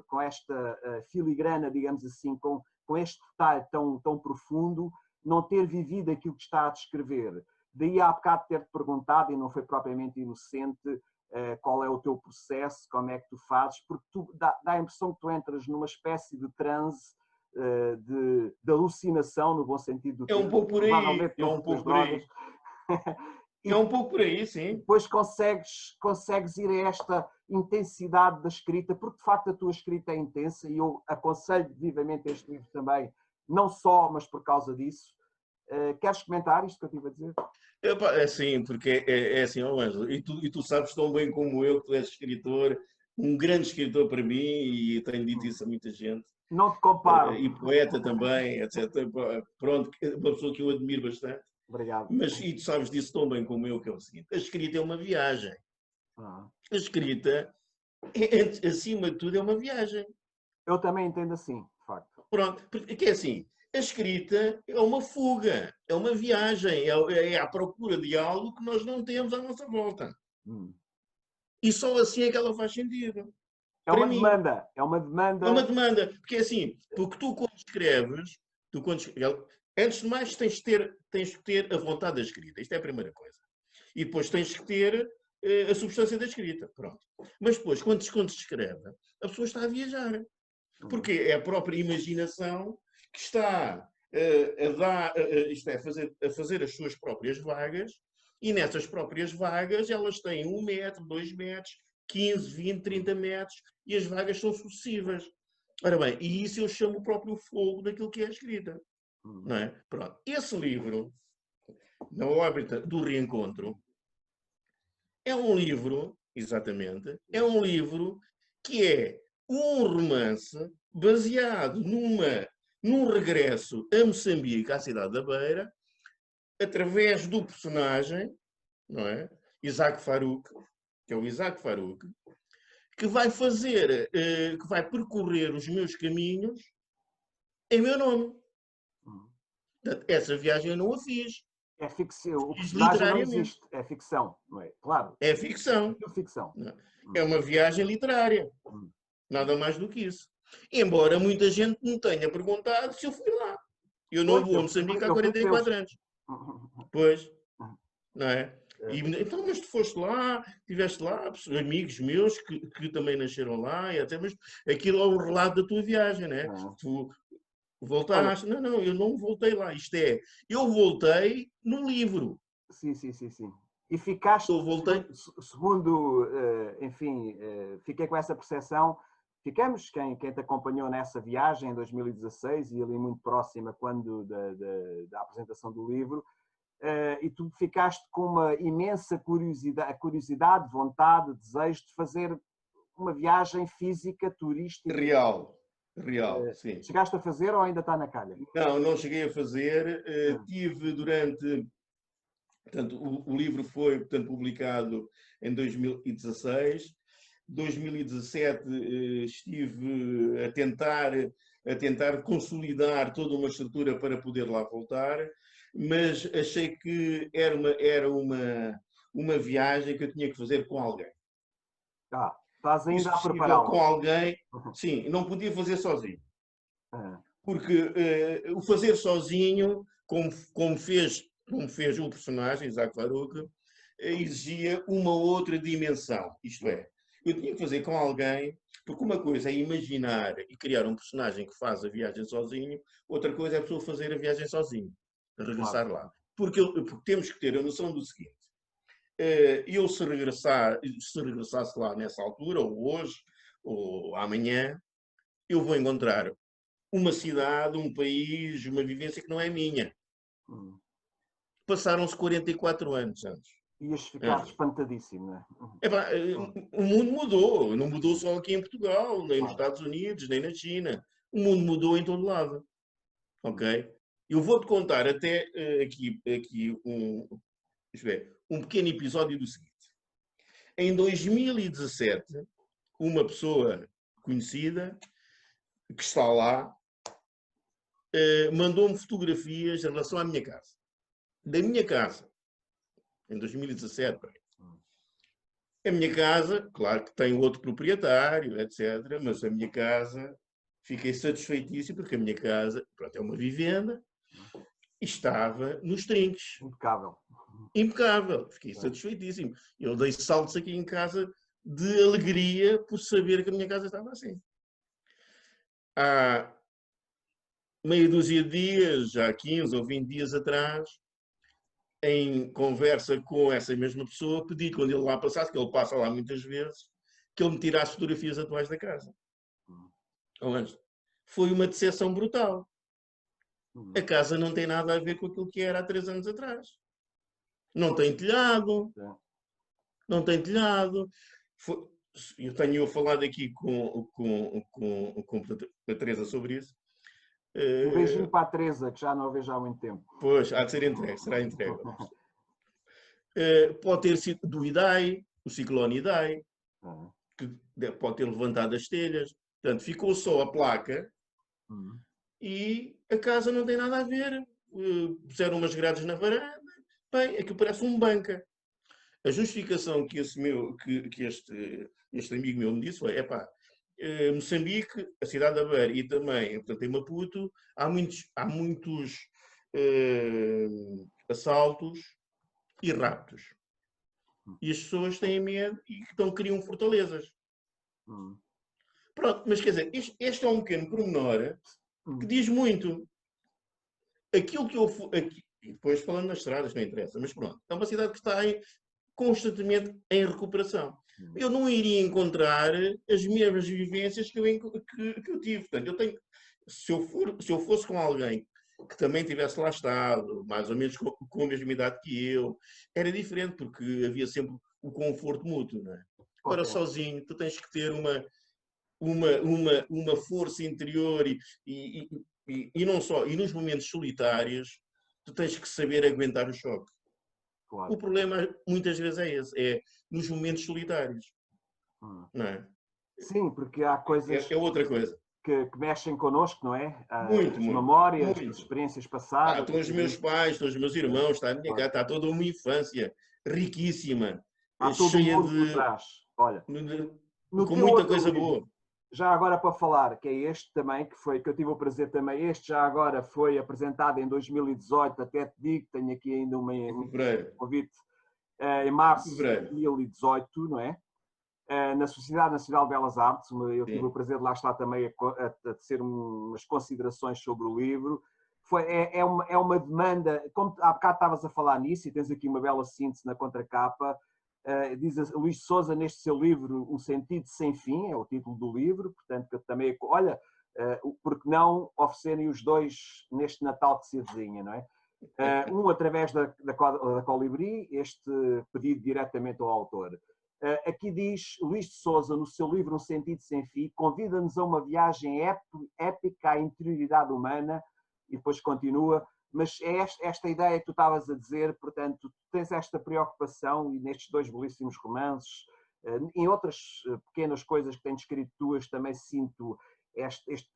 Speaker 1: com esta filigrana, digamos assim, com este detalhe tão profundo, não ter vivido aquilo que está a descrever? Daí há bocado ter-te perguntado, e não foi propriamente inocente, qual é o teu processo, como é que tu fazes, porque dá a impressão que tu entras numa espécie de transe, de alucinação, no bom sentido do
Speaker 2: É um
Speaker 1: termo,
Speaker 2: pouco por aí.
Speaker 1: provavelmente
Speaker 2: É
Speaker 1: não
Speaker 2: um
Speaker 1: por tuas
Speaker 2: pouco por aí.
Speaker 1: drogas.
Speaker 2: É um pouco por aí, sim.
Speaker 1: Depois consegues ir a esta intensidade da escrita, porque de facto a tua escrita é intensa, e eu aconselho vivamente este livro também, não só, mas por causa disso. Queres comentar isto que eu estive a dizer?
Speaker 2: É assim, porque é assim, ó Ângelo, e tu sabes tão bem como eu que tu és escritor, um grande escritor para mim, e tenho dito isso a muita gente,
Speaker 1: Não te comparo.
Speaker 2: e poeta também, etc. Pronto, uma pessoa que eu admiro bastante.
Speaker 1: Obrigado.
Speaker 2: E tu sabes disso tão bem como eu, que é o seguinte: a escrita é uma viagem. A escrita, acima de tudo, é uma viagem.
Speaker 1: Eu também entendo assim, de facto.
Speaker 2: Pronto, porque é assim, a escrita é uma fuga, é uma viagem, é à procura de algo que nós não temos à nossa volta. E só assim é que ela faz sentido.
Speaker 1: É
Speaker 2: Para
Speaker 1: uma
Speaker 2: mim.
Speaker 1: demanda, é uma
Speaker 2: É uma
Speaker 1: demanda.
Speaker 2: demanda. Porque é assim, porque antes de mais tens que ter a vontade da escrita. Isto é a primeira coisa. E depois tens que ter a substância da escrita. Pronto. Mas depois, quando se escreve, a pessoa está a viajar. Porque é a própria imaginação que está a fazer as suas próprias vagas, e nessas próprias vagas elas têm 1 metro, 2 metros, 15, 20, 30 metros, e as vagas são sucessivas. Ora bem, e isso eu chamo o próprio fogo daquilo que é a escrita. Não é? Pronto. Esse livro, Na Órbita do Reencontro, é um livro, exatamente, é um livro que é um romance baseado num regresso a Moçambique, à cidade da Beira, através do personagem, não é? Isaac Farouk, que é o Isaac Farouk, que vai fazer, que vai percorrer os meus caminhos em meu nome. Essa viagem eu não a fiz.
Speaker 1: É ficção. O
Speaker 2: Fiz
Speaker 1: personagem não
Speaker 2: literariamente.
Speaker 1: existe. É ficção, não é? Claro.
Speaker 2: É
Speaker 1: É
Speaker 2: ficção.
Speaker 1: tudo ficção.
Speaker 2: É uma viagem literária. Nada mais do que isso. Embora muita gente me tenha perguntado se eu fui lá. Eu não vou a Moçambique há 44 anos. Pois, não é? E, então, mas tu foste lá, estiveste lá, amigos meus que também nasceram lá, e até, mas aquilo é o relato da tua viagem, não é? Tu voltaste. Olha, não, eu não voltei lá. Isto é, eu voltei no livro.
Speaker 1: Sim, sim, sim, sim. E ficaste,
Speaker 2: eu voltei.
Speaker 1: segundo enfim, fiquei com essa percepção. Ficamos, quem te acompanhou nessa viagem em 2016 e ali muito próxima quando da apresentação do livro, e tu ficaste com uma imensa curiosidade, vontade, desejo de fazer uma viagem física, turística.
Speaker 2: Real, sim.
Speaker 1: Chegaste a fazer ou ainda está na calha?
Speaker 2: Não, não cheguei a fazer. Tive durante... Portanto, o livro foi, portanto, publicado em 2016. 2017 estive a tentar consolidar toda uma estrutura para poder lá voltar, mas achei que era uma viagem que eu tinha que fazer com alguém.
Speaker 1: Estás ainda a prepará-la.
Speaker 2: Com alguém, sim, não podia fazer sozinho. Porque o fazer sozinho, como fez o personagem, Isaac Farouk, exigia uma outra dimensão. Isto é, eu tinha que fazer com alguém, porque uma coisa é imaginar e criar um personagem que faz a viagem sozinho, outra coisa é a pessoa fazer a viagem sozinho, regressar lá. Porque temos que ter a noção do seguinte: eu se regressasse lá nessa altura, ou hoje, ou amanhã, eu vou encontrar uma cidade, um país, uma vivência que não é minha. Passaram-se 44 anos antes.
Speaker 1: Ias ficar espantadíssimo, não é?
Speaker 2: O mundo mudou. Não mudou só aqui em Portugal, nem nos Estados Unidos, nem na China. O mundo mudou em todo lado. Ok? Eu vou-te contar até aqui um pequeno episódio do seguinte. Em 2017, uma pessoa conhecida que está lá mandou-me fotografias em relação à minha casa. Da minha casa, em 2017. A minha casa, claro que tem outro proprietário, etc., mas a minha casa, fiquei satisfeitíssimo porque a minha casa, pronto, é uma vivenda, e estava nos trinques.
Speaker 1: Impecável.
Speaker 2: Impecável. Fiquei satisfeitíssimo. Eu dei saltos aqui em casa de alegria por saber que a minha casa estava assim. Há meia dúzia de dias, já 15 ou 20 dias atrás, em conversa com essa mesma pessoa, pedi quando ele lá passasse, que ele passa lá muitas vezes, que ele me tirasse fotografias atuais da casa. Foi uma decepção brutal. A casa não tem nada a ver com aquilo que era há 3 anos atrás. Não tem telhado. Não tem telhado. Eu tenho falado aqui com a Teresa sobre isso.
Speaker 1: Um beijinho para a Teresa, que já não a vejo há muito tempo.
Speaker 2: Pois, há de ser entregue, será entregue. Pode ter sido do Idai, o ciclone Idai, que pode ter levantado as telhas. Portanto, ficou só a placa e a casa não tem nada a ver. Puseram umas grades na varanda. Bem, aquilo parece um banca. A justificação que este amigo meu me disse foi: Moçambique, a cidade da Beira e também, portanto, em Maputo, há muitos assaltos e raptos. E as pessoas têm medo e criam fortalezas. Pronto, mas quer dizer, este é um pequeno pormenor que diz muito. Aquilo que eu... e depois falando nas estradas, não interessa, mas pronto. É uma cidade que está constantemente em recuperação. Eu não iria encontrar as mesmas vivências que eu tive. Portanto, se eu fosse com alguém que também tivesse lá estado, mais ou menos com a mesma idade que eu, era diferente, porque havia sempre o conforto mútuo, não é? Agora, sozinho, tu tens que ter uma força interior e não só, e nos momentos solitários, tu tens que saber aguentar o choque.
Speaker 1: Claro.
Speaker 2: O problema muitas vezes é esse, é nos momentos solitários. Não é?
Speaker 1: Sim, porque há coisas
Speaker 2: É outra coisa.
Speaker 1: que mexem connosco, não é?
Speaker 2: Muito,
Speaker 1: As
Speaker 2: muito.
Speaker 1: memórias,
Speaker 2: Muito.
Speaker 1: as experiências passadas.
Speaker 2: Estão os meus pais, estão os meus irmãos, está a minha
Speaker 1: Claro.
Speaker 2: casa, está toda uma infância riquíssima,
Speaker 1: Há todo um
Speaker 2: cheia
Speaker 1: mundo por trás. Olha, no
Speaker 2: com
Speaker 1: teu
Speaker 2: muita
Speaker 1: outro
Speaker 2: coisa
Speaker 1: livro,
Speaker 2: boa.
Speaker 1: já agora para falar, que é este também, que eu tive o prazer também, este já agora foi apresentado em 2018, até te digo, tenho aqui ainda um convite, em março de 2018, não é? Na Sociedade Nacional de Belas Artes, eu tive o prazer de lá estar também a tecer umas considerações sobre o livro. É uma demanda, como há bocado estavas a falar nisso, e tens aqui uma bela síntese na contracapa, diz Luís de Sousa neste seu livro Um Sentido Sem Fim, é o título do livro, portanto, que eu também, olha, porque não oferecerem os dois neste Natal que se avizinha, não é? Um através da Colibri, este pedido diretamente ao autor. Aqui diz Luís de Sousa, no seu livro Um Sentido Sem Fim, convida-nos a uma viagem épica à interioridade humana, e depois continua, mas é esta ideia que tu estavas a dizer, portanto, tu tens esta preocupação, e nestes dois belíssimos romances, em outras pequenas coisas que tens escrito tuas, também sinto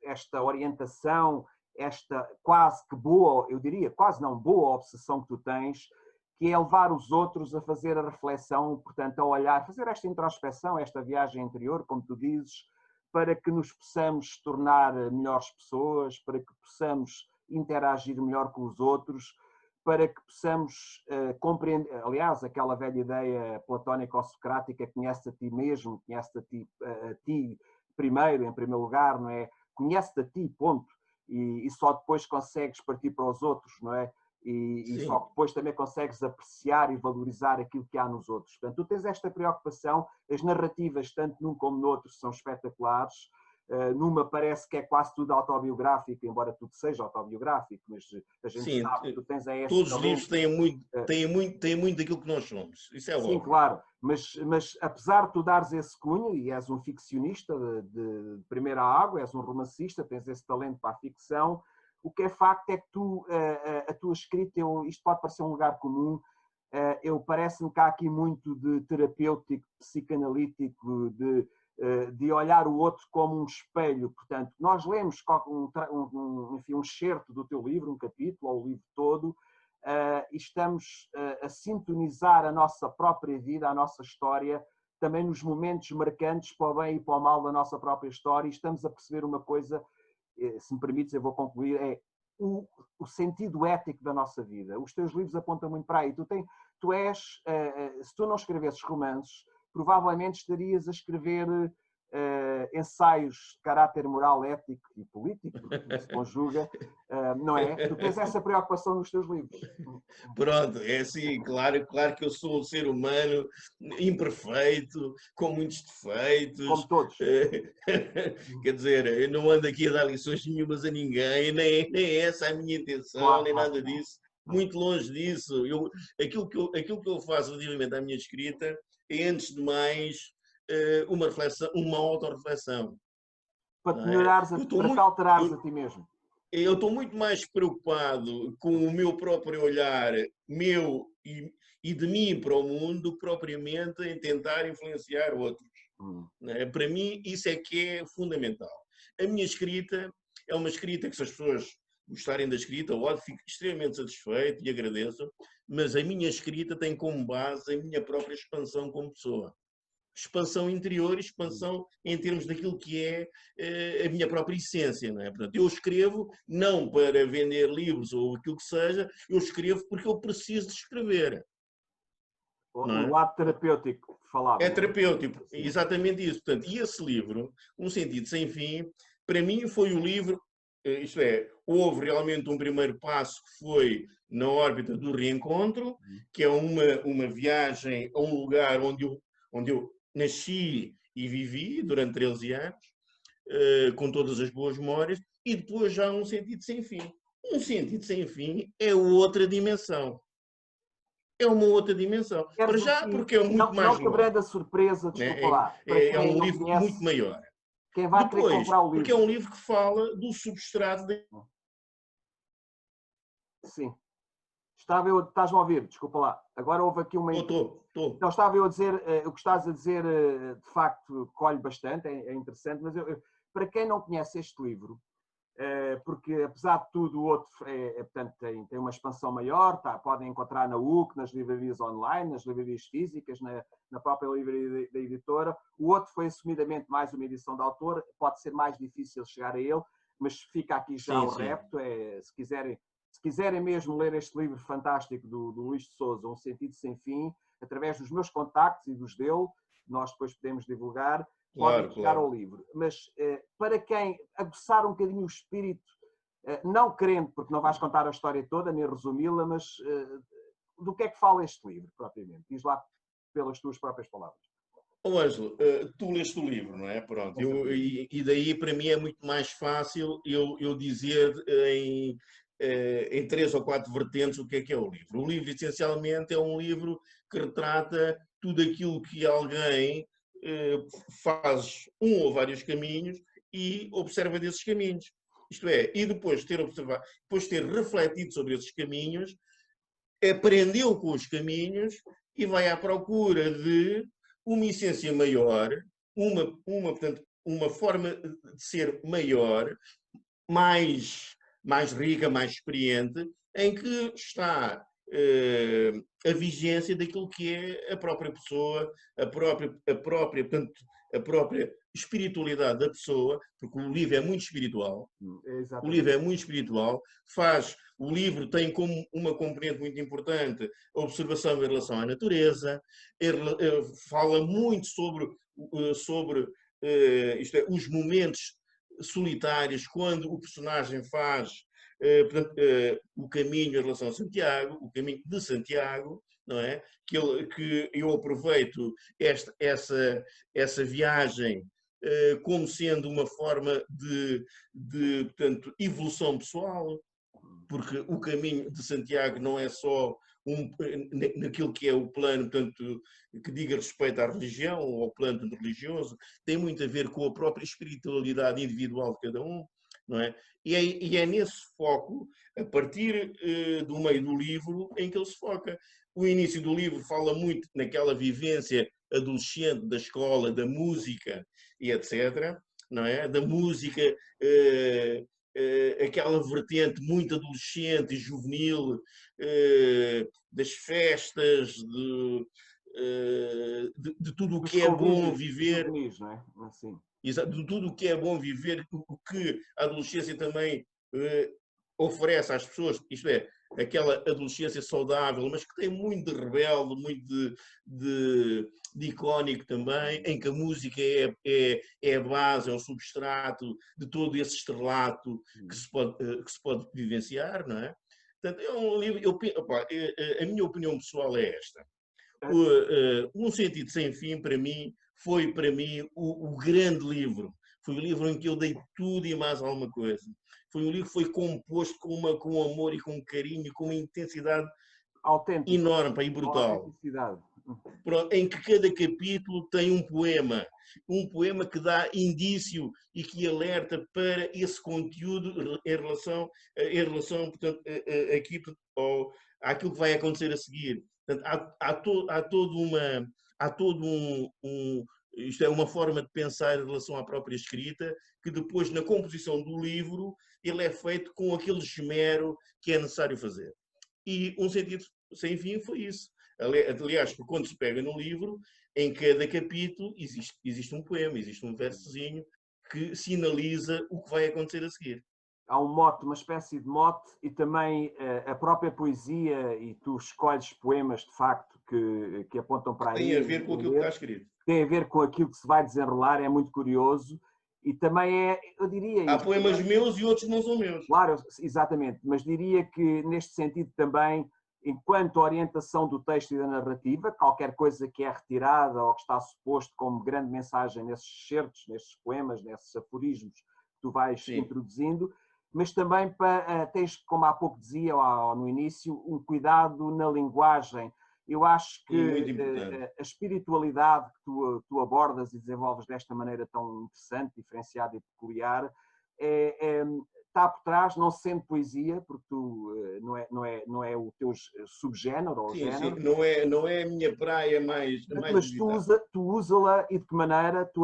Speaker 1: esta orientação, esta quase que boa, eu diria, quase não boa obsessão que tu tens, que é levar os outros a fazer a reflexão, portanto, a olhar, fazer esta introspeção, esta viagem interior, como tu dizes, para que nos possamos tornar melhores pessoas, para que possamos interagir melhor com os outros, para que possamos compreender, aliás, aquela velha ideia platónica ou socrática, conhece a ti mesmo, conhece a ti primeiro, em primeiro lugar, não é? Conhece-te a ti, ponto. E só depois consegues partir para os outros, não é? E só depois também consegues apreciar e valorizar aquilo que há nos outros. Portanto, tu tens esta preocupação, as narrativas, tanto num como no outro, são espetaculares. Numa parece que é quase tudo autobiográfico, embora tudo seja autobiográfico, mas a gente sabe que tu tens esse
Speaker 2: todos os livros têm muito daquilo que nós somos. Isso é óbvio.
Speaker 1: Sim, claro, mas apesar de tu dares esse cunho, e és um ficcionista de primeira água, és um romancista, tens esse talento para a ficção, o que é facto é que tu, a tua escrita, isto pode parecer um lugar comum, parece-me que há aqui muito de terapêutico, psicanalítico, de olhar o outro como um espelho. Portanto, nós lemos enfim, um excerto do teu livro, um capítulo, ou o livro todo, e estamos a sintonizar a nossa própria vida, a nossa história, também nos momentos marcantes para o bem e para o mal da nossa própria história, e estamos a perceber uma coisa, se me permites, eu vou concluir, é o sentido ético da nossa vida. Os teus livros apontam muito para aí. Se tu não escrevesses romances, provavelmente estarias a escrever ensaios de caráter moral, ético e político, porque se conjuga, não é? Tu tens essa preocupação nos teus livros.
Speaker 2: Pronto, é assim, claro que eu sou um ser humano imperfeito, com muitos defeitos.
Speaker 1: Como todos.
Speaker 2: Quer dizer, eu não ando aqui a dar lições nenhumas a ninguém, nem é essa a minha intenção, nem nada disso. Muito longe disso. Aquilo que eu faço relativamente à minha escrita é, antes de mais, uma reflexão, uma autorreflexão.
Speaker 1: Para te melhorares, para te alterares a ti mesmo.
Speaker 2: Eu estou muito mais preocupado com o meu próprio olhar, meu e de mim para o mundo, do que propriamente em tentar influenciar outros. Para mim, isso é que é fundamental. A minha escrita é uma escrita que, se as pessoas gostarem da escrita, óbvio, fico extremamente satisfeito e agradeço, mas a minha escrita tem como base a minha própria expansão como pessoa. Expansão interior e expansão em termos daquilo que é a minha própria essência. Não é? Portanto, eu escrevo não para vender livros ou aquilo que seja, eu escrevo porque eu preciso de escrever.
Speaker 1: O lado terapêutico que falava.
Speaker 2: É terapêutico, exatamente isso. Portanto, e esse livro, Um Sentido Sem Fim, para mim foi o livro, isto é, houve realmente um primeiro passo que foi na órbita do reencontro, que é uma viagem a um lugar onde eu nasci e vivi durante 13 anos, com todas as boas memórias, e depois já Um Sentido Sem Fim. Um Sentido Sem Fim é outra dimensão. É uma outra dimensão. Para já, porque é muito mais
Speaker 1: longo. Não quebrando a surpresa, desculpa lá.
Speaker 2: É um livro muito maior.
Speaker 1: quem vai querer
Speaker 2: Depois,
Speaker 1: comprar o livro.
Speaker 2: porque é um livro que fala do substrato.
Speaker 1: Sim. Estás-me a ouvir? Desculpa lá. Agora houve aqui uma...
Speaker 2: Estou.
Speaker 1: Não, estava eu a dizer, o que estás a dizer, de facto, colhe bastante, é interessante, mas para quem não conhece este livro, porque apesar de tudo o outro portanto, tem uma expansão maior, podem encontrar na UC, nas livrarias online, nas livrarias físicas, na própria livraria da editora. O outro foi assumidamente mais uma edição de autor, pode ser mais difícil chegar a ele, mas fica aqui já o repto, se quiserem mesmo ler este livro fantástico do Luís de Sousa, Um Sentido Sem Fim, através dos meus contactos e dos dele, nós depois podemos divulgar, podem chegar ao livro. Mas para quem aguçar um bocadinho o espírito, não querendo, porque não vais contar a história toda, nem resumi-la, mas do que é que fala este livro, propriamente? Diz lá pelas tuas próprias palavras.
Speaker 2: Ângelo, tu leste o livro, não é? Pronto. E daí, para mim, é muito mais fácil eu dizer em 3 ou 4 vertentes o que é o livro. O livro, essencialmente, é um livro que retrata tudo aquilo que alguém faz um ou vários caminhos e observa desses caminhos. Isto é, e depois de ter observado, depois de ter refletido sobre esses caminhos, aprendeu com os caminhos e vai à procura de uma essência maior, portanto, uma forma de ser maior, mais rica, mais experiente, em que está a vigência daquilo que é a própria pessoa, portanto, a própria espiritualidade da pessoa, porque o livro é muito espiritual. O livro é muito espiritual, o livro tem como uma componente muito importante a observação em relação à natureza, fala muito sobre isto é, os momentos solitários quando o personagem faz o caminho em relação a Santiago, o caminho de Santiago, não é? Que eu aproveito essa viagem como sendo uma forma portanto, evolução pessoal, porque o caminho de Santiago não é só naquilo que é o plano, portanto, que diga respeito à religião ou ao plano religioso, tem muito a ver com a própria espiritualidade individual de cada um, não é? E é nesse foco, a partir do meio do livro, em que ele se foca. O início do livro fala muito naquela vivência adolescente da escola, da música e etc., não é? Da música, aquela vertente muito adolescente e juvenil, das festas, de tudo o que é bom viver.
Speaker 1: Juvenis, não é? Assim.
Speaker 2: De tudo o que é bom viver, o que a adolescência também oferece às pessoas, isto é, aquela adolescência saudável, mas que tem muito de rebelde, muito de icónico também, em que a música é a base, é o substrato de todo esse estrelato que se pode vivenciar, não é? Portanto, é um livro, a minha opinião pessoal é esta. Um Sentido Sem Fim, para mim, foi o grande livro. Foi o livro em que eu dei tudo e mais alguma coisa. Foi um livro que foi composto com amor e com carinho, com uma intensidade
Speaker 1: autêntica,
Speaker 2: enorme e brutal. Em que cada capítulo tem um poema que dá indício e que alerta para esse conteúdo em relação portanto, aqui, àquilo que vai acontecer a seguir. Portanto, há todo isto é uma forma de pensar em relação à própria escrita, que depois, na composição do livro, ele é feito com aquele esmero que é necessário fazer. E Um Sentido Sem Fim foi isso. Aliás, quando se pega no livro, em cada capítulo existe um poema, existe um versozinho que sinaliza o que vai acontecer a seguir.
Speaker 1: Há um mote, uma espécie de mote, e também a própria poesia, e tu escolhes poemas, de facto, que apontam para aí.
Speaker 2: Tem a ver com aquilo que está escrito.
Speaker 1: Tem a ver com aquilo que se vai desenrolar, é muito curioso. E também eu diria...
Speaker 2: Há poemas meus e outros não são meus.
Speaker 1: Claro, exatamente, mas diria que neste sentido também, enquanto orientação do texto e da narrativa, qualquer coisa que é retirada ou que está suposto como grande mensagem nesses certos, nesses poemas, nesses aforismos que tu vais introduzindo, mas também tens, como há pouco dizia no início, um cuidado na linguagem Eu acho
Speaker 2: E muito
Speaker 1: que
Speaker 2: importante.
Speaker 1: a espiritualidade que tu abordas e desenvolves desta maneira tão interessante, diferenciada e peculiar, está por trás, não sendo poesia, porque tu não é o teu subgénero ou
Speaker 2: Sim, sim.
Speaker 1: género,
Speaker 2: Não é a minha praia mais
Speaker 1: mas
Speaker 2: visitada.
Speaker 1: tu usa-la e de que maneira tu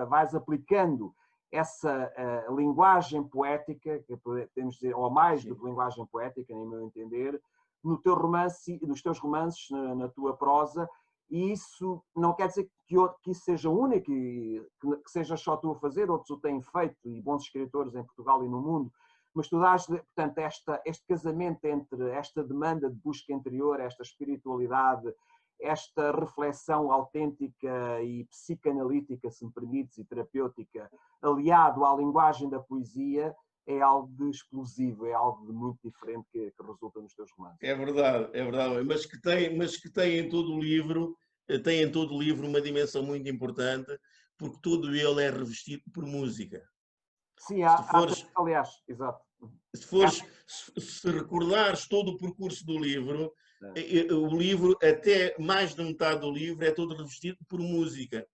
Speaker 1: vais aplicando essa linguagem poética, que podemos dizer, ou mais do
Speaker 2: Sim.
Speaker 1: que linguagem poética, em meu entender, no teu romance, nos teus romances, na tua prosa, e isso não quer dizer que isso seja único e que seja só tu a fazer, outros o têm feito, e bons escritores em Portugal e no mundo, mas tu dás, portanto, este casamento entre esta demanda de busca interior, esta espiritualidade, esta reflexão autêntica e psicanalítica, se me permites, e terapêutica, aliado à linguagem da poesia, é algo de explosivo, é algo de muito diferente que resulta nos teus romances.
Speaker 2: É verdade, mas que tem em todo o livro, tem em todo o livro uma dimensão muito importante, porque todo ele é revestido por música.
Speaker 1: Sim,
Speaker 2: Se fores,
Speaker 1: aliás, exato.
Speaker 2: se fores, se recordares todo o percurso do livro,
Speaker 1: É.
Speaker 2: o livro, até mais de metade do livro, é todo revestido por música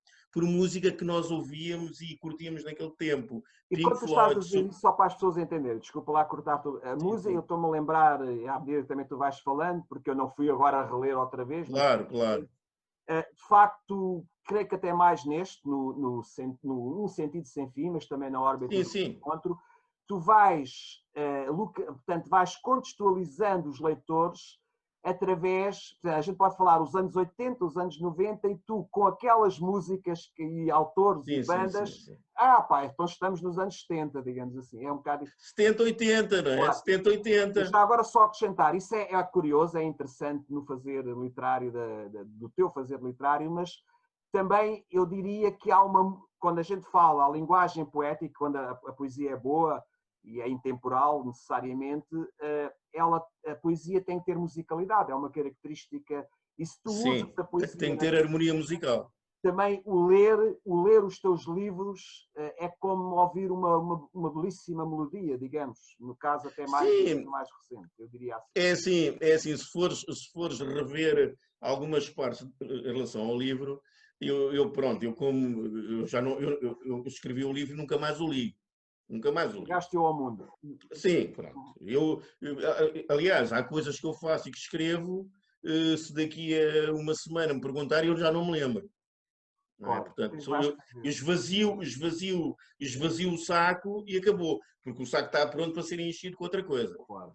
Speaker 2: que nós ouvíamos e curtíamos naquele tempo.
Speaker 1: E
Speaker 2: Pink
Speaker 1: quando tu estás a
Speaker 2: Floyd,
Speaker 1: dizer isso, só para as pessoas entenderem, desculpa lá cortar tudo, a
Speaker 2: sim,
Speaker 1: música, eu
Speaker 2: sim.
Speaker 1: estou-me a lembrar, à medida que também tu vais falando, porque eu não fui agora a reler outra vez, mas
Speaker 2: Claro, claro.
Speaker 1: de facto, creio que até mais neste, Um Sentido Sem Fim, mas também na órbita
Speaker 2: Sim,
Speaker 1: do
Speaker 2: sim.
Speaker 1: encontro, tu vais, portanto, vais contextualizando os leitores através, a gente pode falar os anos 80, os anos 90, e tu, com aquelas músicas e autores e
Speaker 2: Sim, sim, sim,
Speaker 1: bandas,
Speaker 2: sim.
Speaker 1: pá, então estamos nos anos 70, digamos assim, é um bocado...
Speaker 2: 70, 80, não é?
Speaker 1: Claro.
Speaker 2: 70,
Speaker 1: Mas
Speaker 2: 80.
Speaker 1: já agora só acrescentar, isso é curioso, é interessante no fazer literário, do teu fazer literário, mas também eu diria que há quando a gente fala a linguagem poética, quando a poesia é boa e é intemporal necessariamente, a poesia tem que ter musicalidade, é uma característica, e se tu usas
Speaker 2: Sim,
Speaker 1: a
Speaker 2: tem
Speaker 1: poesia
Speaker 2: que ter harmonia musical.
Speaker 1: também o ler os teus livros é como ouvir uma belíssima melodia, digamos, no caso até mais
Speaker 2: Sim,
Speaker 1: mais recente, eu diria assim.
Speaker 2: é assim, se fores rever algumas partes em relação ao livro, pronto, eu já não, eu escrevi o livro e nunca mais o li. Nunca mais o li.
Speaker 1: Chegaste-o ao mundo.
Speaker 2: Sim, pronto. Aliás, há coisas que eu faço e que escrevo, se daqui a uma semana me perguntarem, eu já não me lembro. Não é?
Speaker 1: Claro,
Speaker 2: Portanto,
Speaker 1: vais
Speaker 2: eu esvazio o saco e acabou, porque o saco está pronto para ser enchido com outra coisa.
Speaker 1: claro.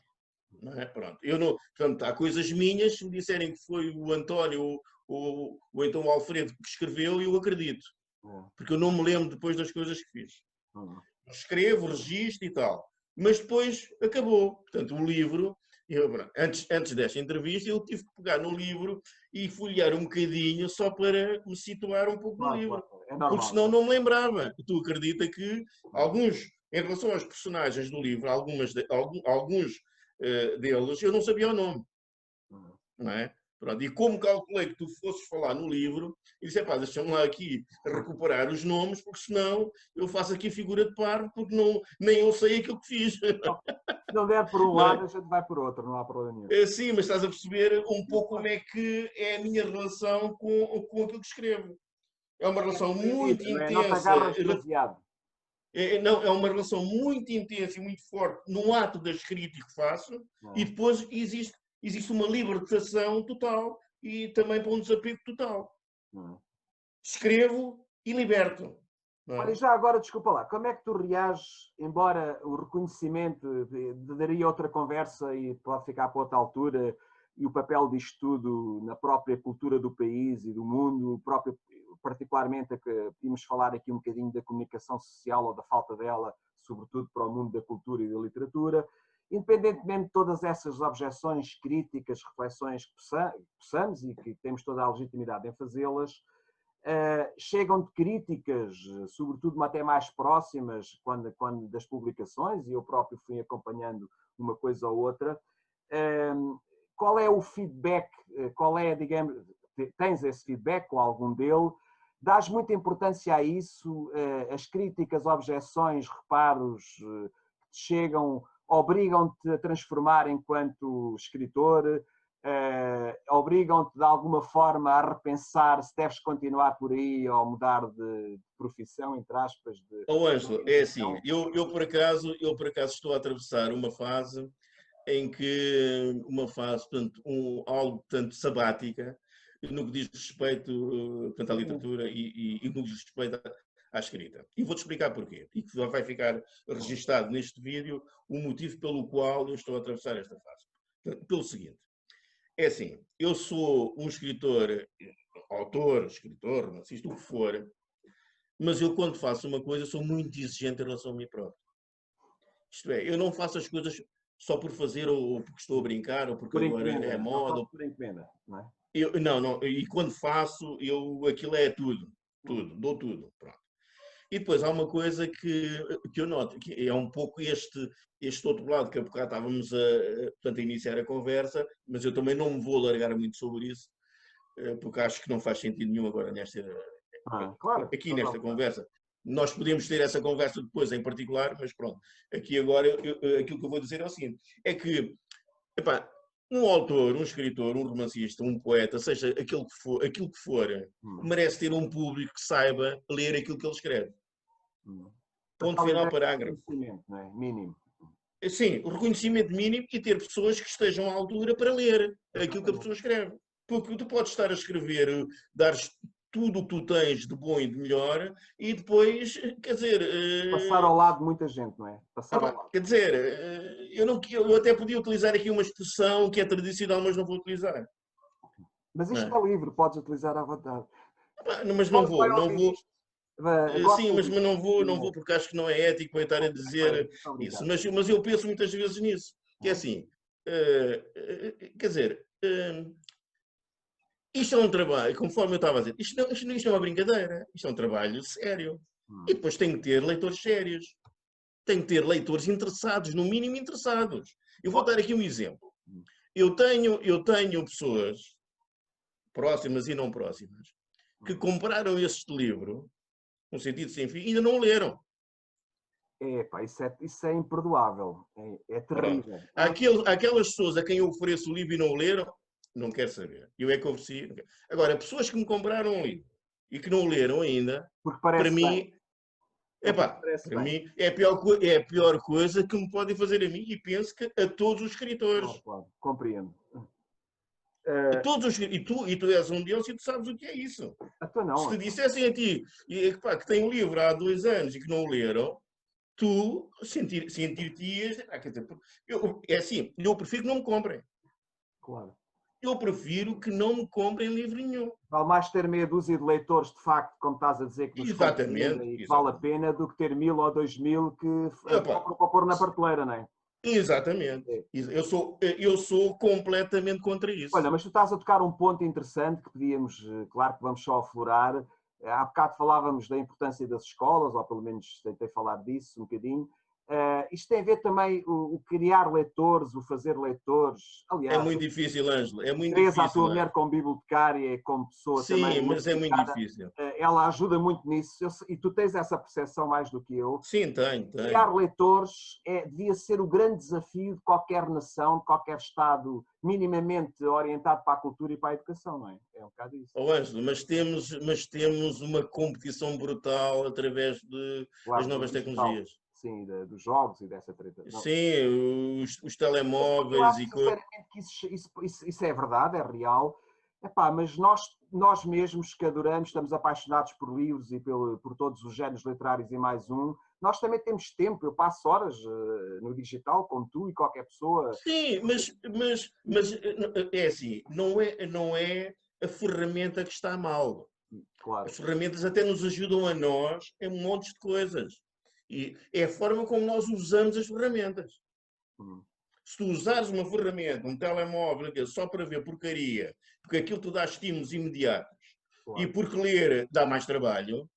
Speaker 2: Não é? Pronto. Eu não, portanto, há coisas minhas, se me disserem que foi o António ou então o Alfredo que escreveu, eu acredito,
Speaker 1: É.
Speaker 2: porque eu não me lembro depois das coisas que fiz.
Speaker 1: Uhum.
Speaker 2: Escrevo, registro e tal. Mas depois acabou. Portanto, o livro, antes desta entrevista, eu tive que pegar no livro e folhear um bocadinho só para me situar um pouco no
Speaker 1: Claro,
Speaker 2: livro.
Speaker 1: claro, é
Speaker 2: Porque
Speaker 1: normal.
Speaker 2: senão não me lembrava. Tu acredita que alguns, em relação aos personagens do livro, alguns deles, eu não sabia o nome.
Speaker 1: Uhum.
Speaker 2: Não é? Pronto, e como calculei que tu fosses falar no livro, e disse, pá, deixa-me lá aqui recuperar os nomes, porque senão eu faço aqui figura de parvo, porque não, nem eu sei aquilo que fiz.
Speaker 1: Se não der por um
Speaker 2: Não
Speaker 1: lado,
Speaker 2: é?
Speaker 1: a gente vai por outro, não há problema nenhum.
Speaker 2: Sim, mas estás a perceber um pouco como é que é a minha relação com aquilo que escrevo. É uma relação muito
Speaker 1: Limita, não é? Não te
Speaker 2: intensa,
Speaker 1: agarras demasiado.
Speaker 2: não, é uma relação muito intensa e muito forte no ato da escrita que faço, e
Speaker 1: Não
Speaker 2: depois existe uma libertação total e também para um desapego total.
Speaker 1: é? Não é?
Speaker 2: Escrevo e liberto. Não
Speaker 1: Olha,
Speaker 2: é?
Speaker 1: já agora, desculpa lá, como é que tu reages, embora o reconhecimento daria outra conversa e pode ficar para outra altura, e o papel disto tudo na própria cultura do país e do mundo, particularmente a que íamos falar aqui um bocadinho da comunicação social ou da falta dela, sobretudo para o mundo da cultura e da literatura, independentemente de todas essas objeções, críticas, reflexões que possamos e que temos toda a legitimidade em fazê-las, chegam de críticas, sobretudo até mais próximas, quando das publicações, e eu próprio fui acompanhando uma coisa ou outra. Qual é o feedback? Qual é, digamos, tens esse feedback ou algum dele? Dás muita importância a isso? As críticas, objeções, reparos que te chegam, obrigam-te a transformar enquanto escritor? obrigam-te de alguma forma a repensar se deves continuar por aí ou mudar de profissão, entre aspas.
Speaker 2: Ângelo, é assim, eu por acaso estou a atravessar uma fase em que, portanto, algo tanto sabática, no que diz respeito, portanto, à literatura e no que diz respeito à escrita. E vou-te explicar porquê. E que vai ficar registado neste vídeo o motivo pelo qual eu estou a atravessar esta fase. Portanto, pelo seguinte, é assim, eu sou um escritor, autor, escritor, romancista, o que for, mas eu quando faço uma coisa sou muito exigente em relação a mim próprio. Isto é, eu não faço as coisas só por fazer ou porque estou a brincar ou porque
Speaker 1: por
Speaker 2: agora
Speaker 1: encomenda,
Speaker 2: é moda.
Speaker 1: por encomenda, não é?
Speaker 2: Não, e quando faço, aquilo é tudo, dou tudo, pronto. E depois há uma coisa que eu noto, que é um pouco este outro lado, que há bocado estávamos portanto, a iniciar a conversa, mas eu também não me vou alargar muito sobre isso, porque acho que não faz sentido nenhum agora
Speaker 1: claro,
Speaker 2: aqui nesta conversa. Nós podemos ter essa conversa depois em particular, mas pronto. Aqui agora, aquilo que eu vou dizer é o seguinte, é que, epá, um autor, um escritor, um romancista, um poeta, seja aquilo que for, merece ter um público que saiba ler aquilo que ele escreve. Ponto final, parágrafo.
Speaker 1: Reconhecimento, não é? Mínimo.
Speaker 2: Sim, o reconhecimento mínimo e ter pessoas que estejam à altura para ler aquilo que a pessoa escreve. Porque tu podes estar a escrever, dares tudo o que tu tens de bom e de melhor e depois, quer dizer...
Speaker 1: Passar ao lado de muita gente, não é? Passar ao lado.
Speaker 2: Quer dizer, eu até podia utilizar aqui uma expressão que é tradicional, mas não vou utilizar.
Speaker 1: Mas isto é livre, podes utilizar à vontade.
Speaker 2: Mas não vou. Sim, mas não vou porque acho que não é ético eu estar a dizer isso. Mas eu penso muitas vezes nisso. Que é assim, quer dizer, isto é um trabalho, conforme eu estava a dizer, isto não é uma brincadeira, isto é um trabalho sério. E depois tem que ter leitores sérios. Tem que ter leitores interessados, no mínimo interessados. Eu vou dar aqui um exemplo. Eu tenho pessoas próximas e não próximas que compraram este livro, no sentido sem fim, e ainda não o leram.
Speaker 1: Epá, isso é imperdoável. É terrível.
Speaker 2: Aquelas pessoas a quem eu ofereço o livro e não o leram, não quero saber. Eu é que ofereci. Agora, pessoas que me compraram um livro e que não o leram ainda, para mim, para mim é a pior coisa que me podem fazer a mim e penso que a todos os escritores.
Speaker 1: Claro, compreendo.
Speaker 2: E tu és um deles e tu sabes o que é isso.
Speaker 1: Então não,
Speaker 2: se te dissessem a ti que tem um livro há 2 anos e que não o leram, tu sentir-te-ias... É assim, eu prefiro que não me comprem.
Speaker 1: Claro.
Speaker 2: Eu prefiro que não me comprem livro nenhum.
Speaker 1: Vale mais ter meia dúzia de leitores, de facto, como estás a dizer, que nos
Speaker 2: exatamente,
Speaker 1: e que vale a pena, do que ter 1000 ou 2000 que compram para pôr na prateleira, não é?
Speaker 2: Exatamente. Eu sou completamente contra isso.
Speaker 1: Olha, mas tu estás a tocar um ponto interessante que podíamos, claro que vamos só aflorar. Há bocado falávamos da importância das escolas, ou pelo menos tentei falar disso um bocadinho. Isto tem a ver também o criar leitores, o fazer leitores. Aliás,
Speaker 2: é muito difícil, Ângelo. É muito
Speaker 1: Teresa,
Speaker 2: difícil.
Speaker 1: A tua mulher como bibliotecária, como pessoa
Speaker 2: sim,
Speaker 1: também.
Speaker 2: Sim, mas é muito difícil.
Speaker 1: Ela ajuda muito nisso. E tu tens essa percepção mais do que eu.
Speaker 2: Sim, tenho.
Speaker 1: Criar leitores devia ser o grande desafio de qualquer nação, de qualquer Estado minimamente orientado para a cultura e para a educação, não é? É um bocado isso.
Speaker 2: Ângelo, mas temos uma competição brutal através das novas tecnologias.
Speaker 1: Sim, dos jogos e dessa treta.
Speaker 2: Sim, os telemóveis
Speaker 1: e coisas. Que isso é verdade, é real. Epá, mas nós mesmos que adoramos, estamos apaixonados por livros e por todos os géneros literários e mais um, nós também temos tempo. Eu passo horas no digital, como tu e qualquer pessoa.
Speaker 2: Sim, mas é assim, não é a ferramenta que está mal.
Speaker 1: Claro.
Speaker 2: As ferramentas até nos ajudam a nós em um monte de coisas. E é a forma como nós usamos as ferramentas. Se tu usares uma ferramenta, um telemóvel, só para ver porcaria, porque aquilo te dá estímulos imediatos, claro. E porque ler dá mais trabalho,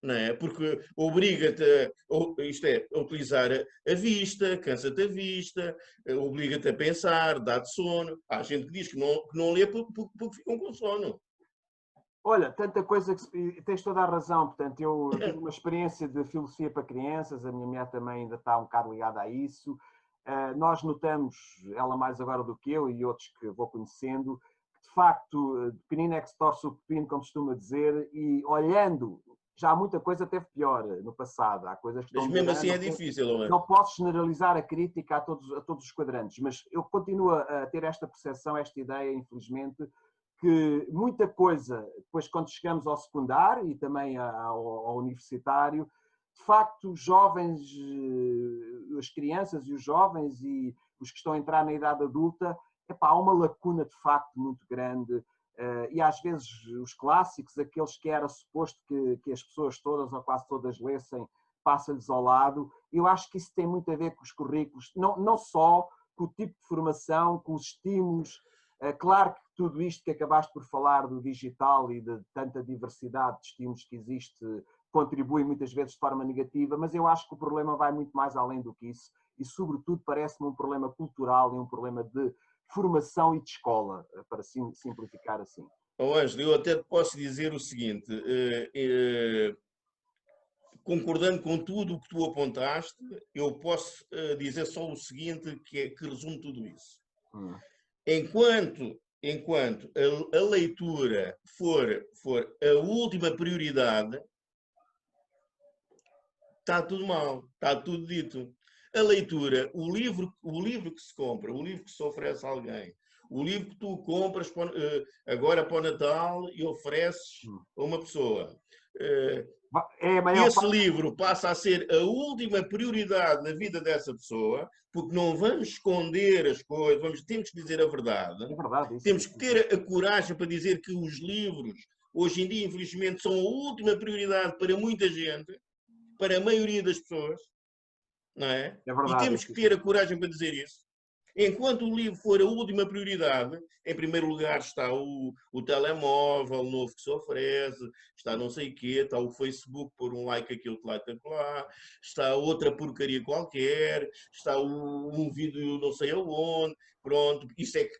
Speaker 2: não é? Porque obriga-te a utilizar a vista, cansa-te a vista, obriga-te a pensar, dá-te sono. Há gente que diz que não lê porque ficam com sono.
Speaker 1: Olha, tanta coisa que tens toda a razão. Portanto, eu tive uma experiência de filosofia para crianças, a minha mulher também ainda está um bocado ligada a isso. nós notamos, ela mais agora do que eu e outros que vou conhecendo, que de facto, de pequenino é que se torce o pepino, como se costuma dizer, e olhando, já muita coisa teve pior no passado, há coisas que
Speaker 2: Mas
Speaker 1: estão
Speaker 2: mesmo
Speaker 1: melhorando.
Speaker 2: assim é difícil, não é?
Speaker 1: Não posso generalizar a crítica a todos os quadrantes, mas eu continuo a ter esta percepção, esta ideia, infelizmente, que muita coisa, depois quando chegamos ao secundário e também ao universitário, de facto, os jovens, as crianças e os jovens e os que estão a entrar na idade adulta, há uma lacuna de facto muito grande. E às vezes os clássicos, aqueles que era suposto que as pessoas todas ou quase todas lessem, passa-lhes ao lado. Eu acho que isso tem muito a ver com os currículos, não só com o tipo de formação, com os estímulos. Claro que tudo isto que acabaste por falar do digital e de tanta diversidade de estímulos que existe contribui muitas vezes de forma negativa, mas eu acho que o problema vai muito mais além do que isso e, sobretudo, parece-me um problema cultural e um problema de formação e de escola, para simplificar assim.
Speaker 2: Oh, Ângelo, eu até te posso dizer o seguinte, concordando com tudo o que tu apontaste, eu posso dizer só o seguinte, que resume tudo isso. Enquanto a leitura for a última prioridade, está tudo mal, está tudo dito. A leitura, o livro que se compra, o livro que se oferece a alguém, o livro que tu compras agora para o Natal e ofereces a uma pessoa. Esse livro passa a ser a última prioridade na vida dessa pessoa, porque não vamos esconder as coisas, temos que dizer a verdade.
Speaker 1: É verdade, isso.
Speaker 2: Temos que ter a coragem para dizer que os livros, hoje em dia, infelizmente, são a última prioridade para muita gente, para a maioria das pessoas, não é?
Speaker 1: É verdade,
Speaker 2: e temos que ter a coragem para dizer isso. Enquanto o livro for a última prioridade, em primeiro lugar está o telemóvel novo que se oferece, está não sei o quê, está o Facebook por um like aquilo que lá está lá, está outra porcaria qualquer, está um vídeo não sei aonde, pronto, isso é que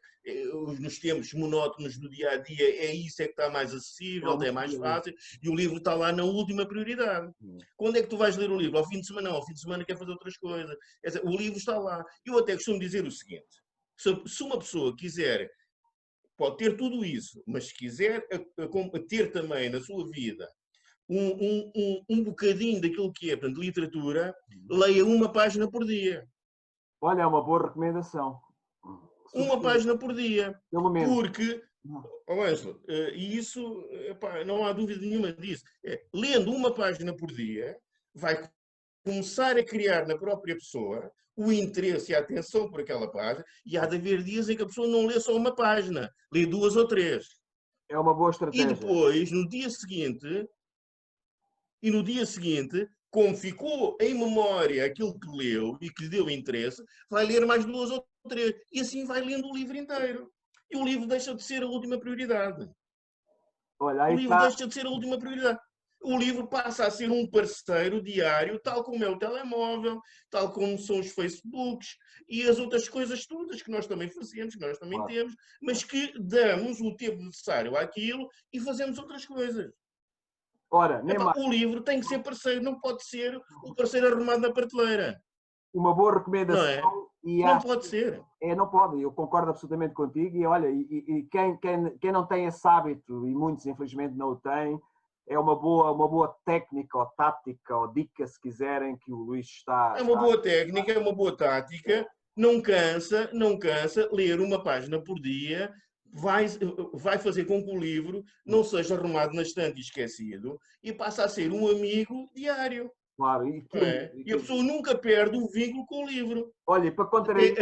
Speaker 2: nos tempos monótonos do dia-a-dia, é isso é que está mais acessível, é mais fácil, e o livro está lá na última prioridade. Quando é que tu vais ler o livro? Ao fim de semana? Não, ao fim de semana quer fazer outras coisas. O livro está lá. Eu até costumo dizer o seguinte, se uma pessoa quiser, pode ter tudo isso, mas se quiser ter também na sua vida um bocadinho daquilo que é, portanto, literatura, leia uma página por dia.
Speaker 1: Olha, é uma boa recomendação.
Speaker 2: Uma página por dia.
Speaker 1: Pelo menos.
Speaker 2: Porque, Ângelo, e isso, epá, não há dúvida nenhuma disso. Lendo uma página por dia, vai começar a criar na própria pessoa o interesse e a atenção por aquela página, e há de haver dias em que a pessoa não lê só uma página, lê 2 ou 3.
Speaker 1: É uma boa estratégia.
Speaker 2: E depois, no dia seguinte, como ficou em memória aquilo que leu e que lhe deu interesse, vai ler mais 2 ou 3. E assim vai lendo o livro inteiro. E o livro deixa de ser a última prioridade.
Speaker 1: Olha,
Speaker 2: o livro deixa de ser a última prioridade. O livro passa a ser um parceiro diário, tal como é o telemóvel, tal como são os Facebooks e as outras coisas todas que nós também fazemos, que nós também temos, mas que damos o tempo necessário àquilo e fazemos outras coisas.
Speaker 1: Ora,
Speaker 2: o livro tem que ser parceiro, não pode ser o parceiro arrumado na prateleira.
Speaker 1: Uma boa recomendação.
Speaker 2: Não pode ser.
Speaker 1: Não pode, eu concordo absolutamente contigo. E olha, quem não tem esse hábito, e muitos infelizmente não o têm, é uma boa técnica ou tática ou dica, se quiserem, que o Luís está...
Speaker 2: É uma boa técnica, é uma boa tática. Não cansa ler uma página por dia. Vai fazer com que o livro não seja arrumado na estante e esquecido e passa a ser um amigo diário.
Speaker 1: Claro.
Speaker 2: E a pessoa nunca perde o vínculo com o livro.
Speaker 1: Olha,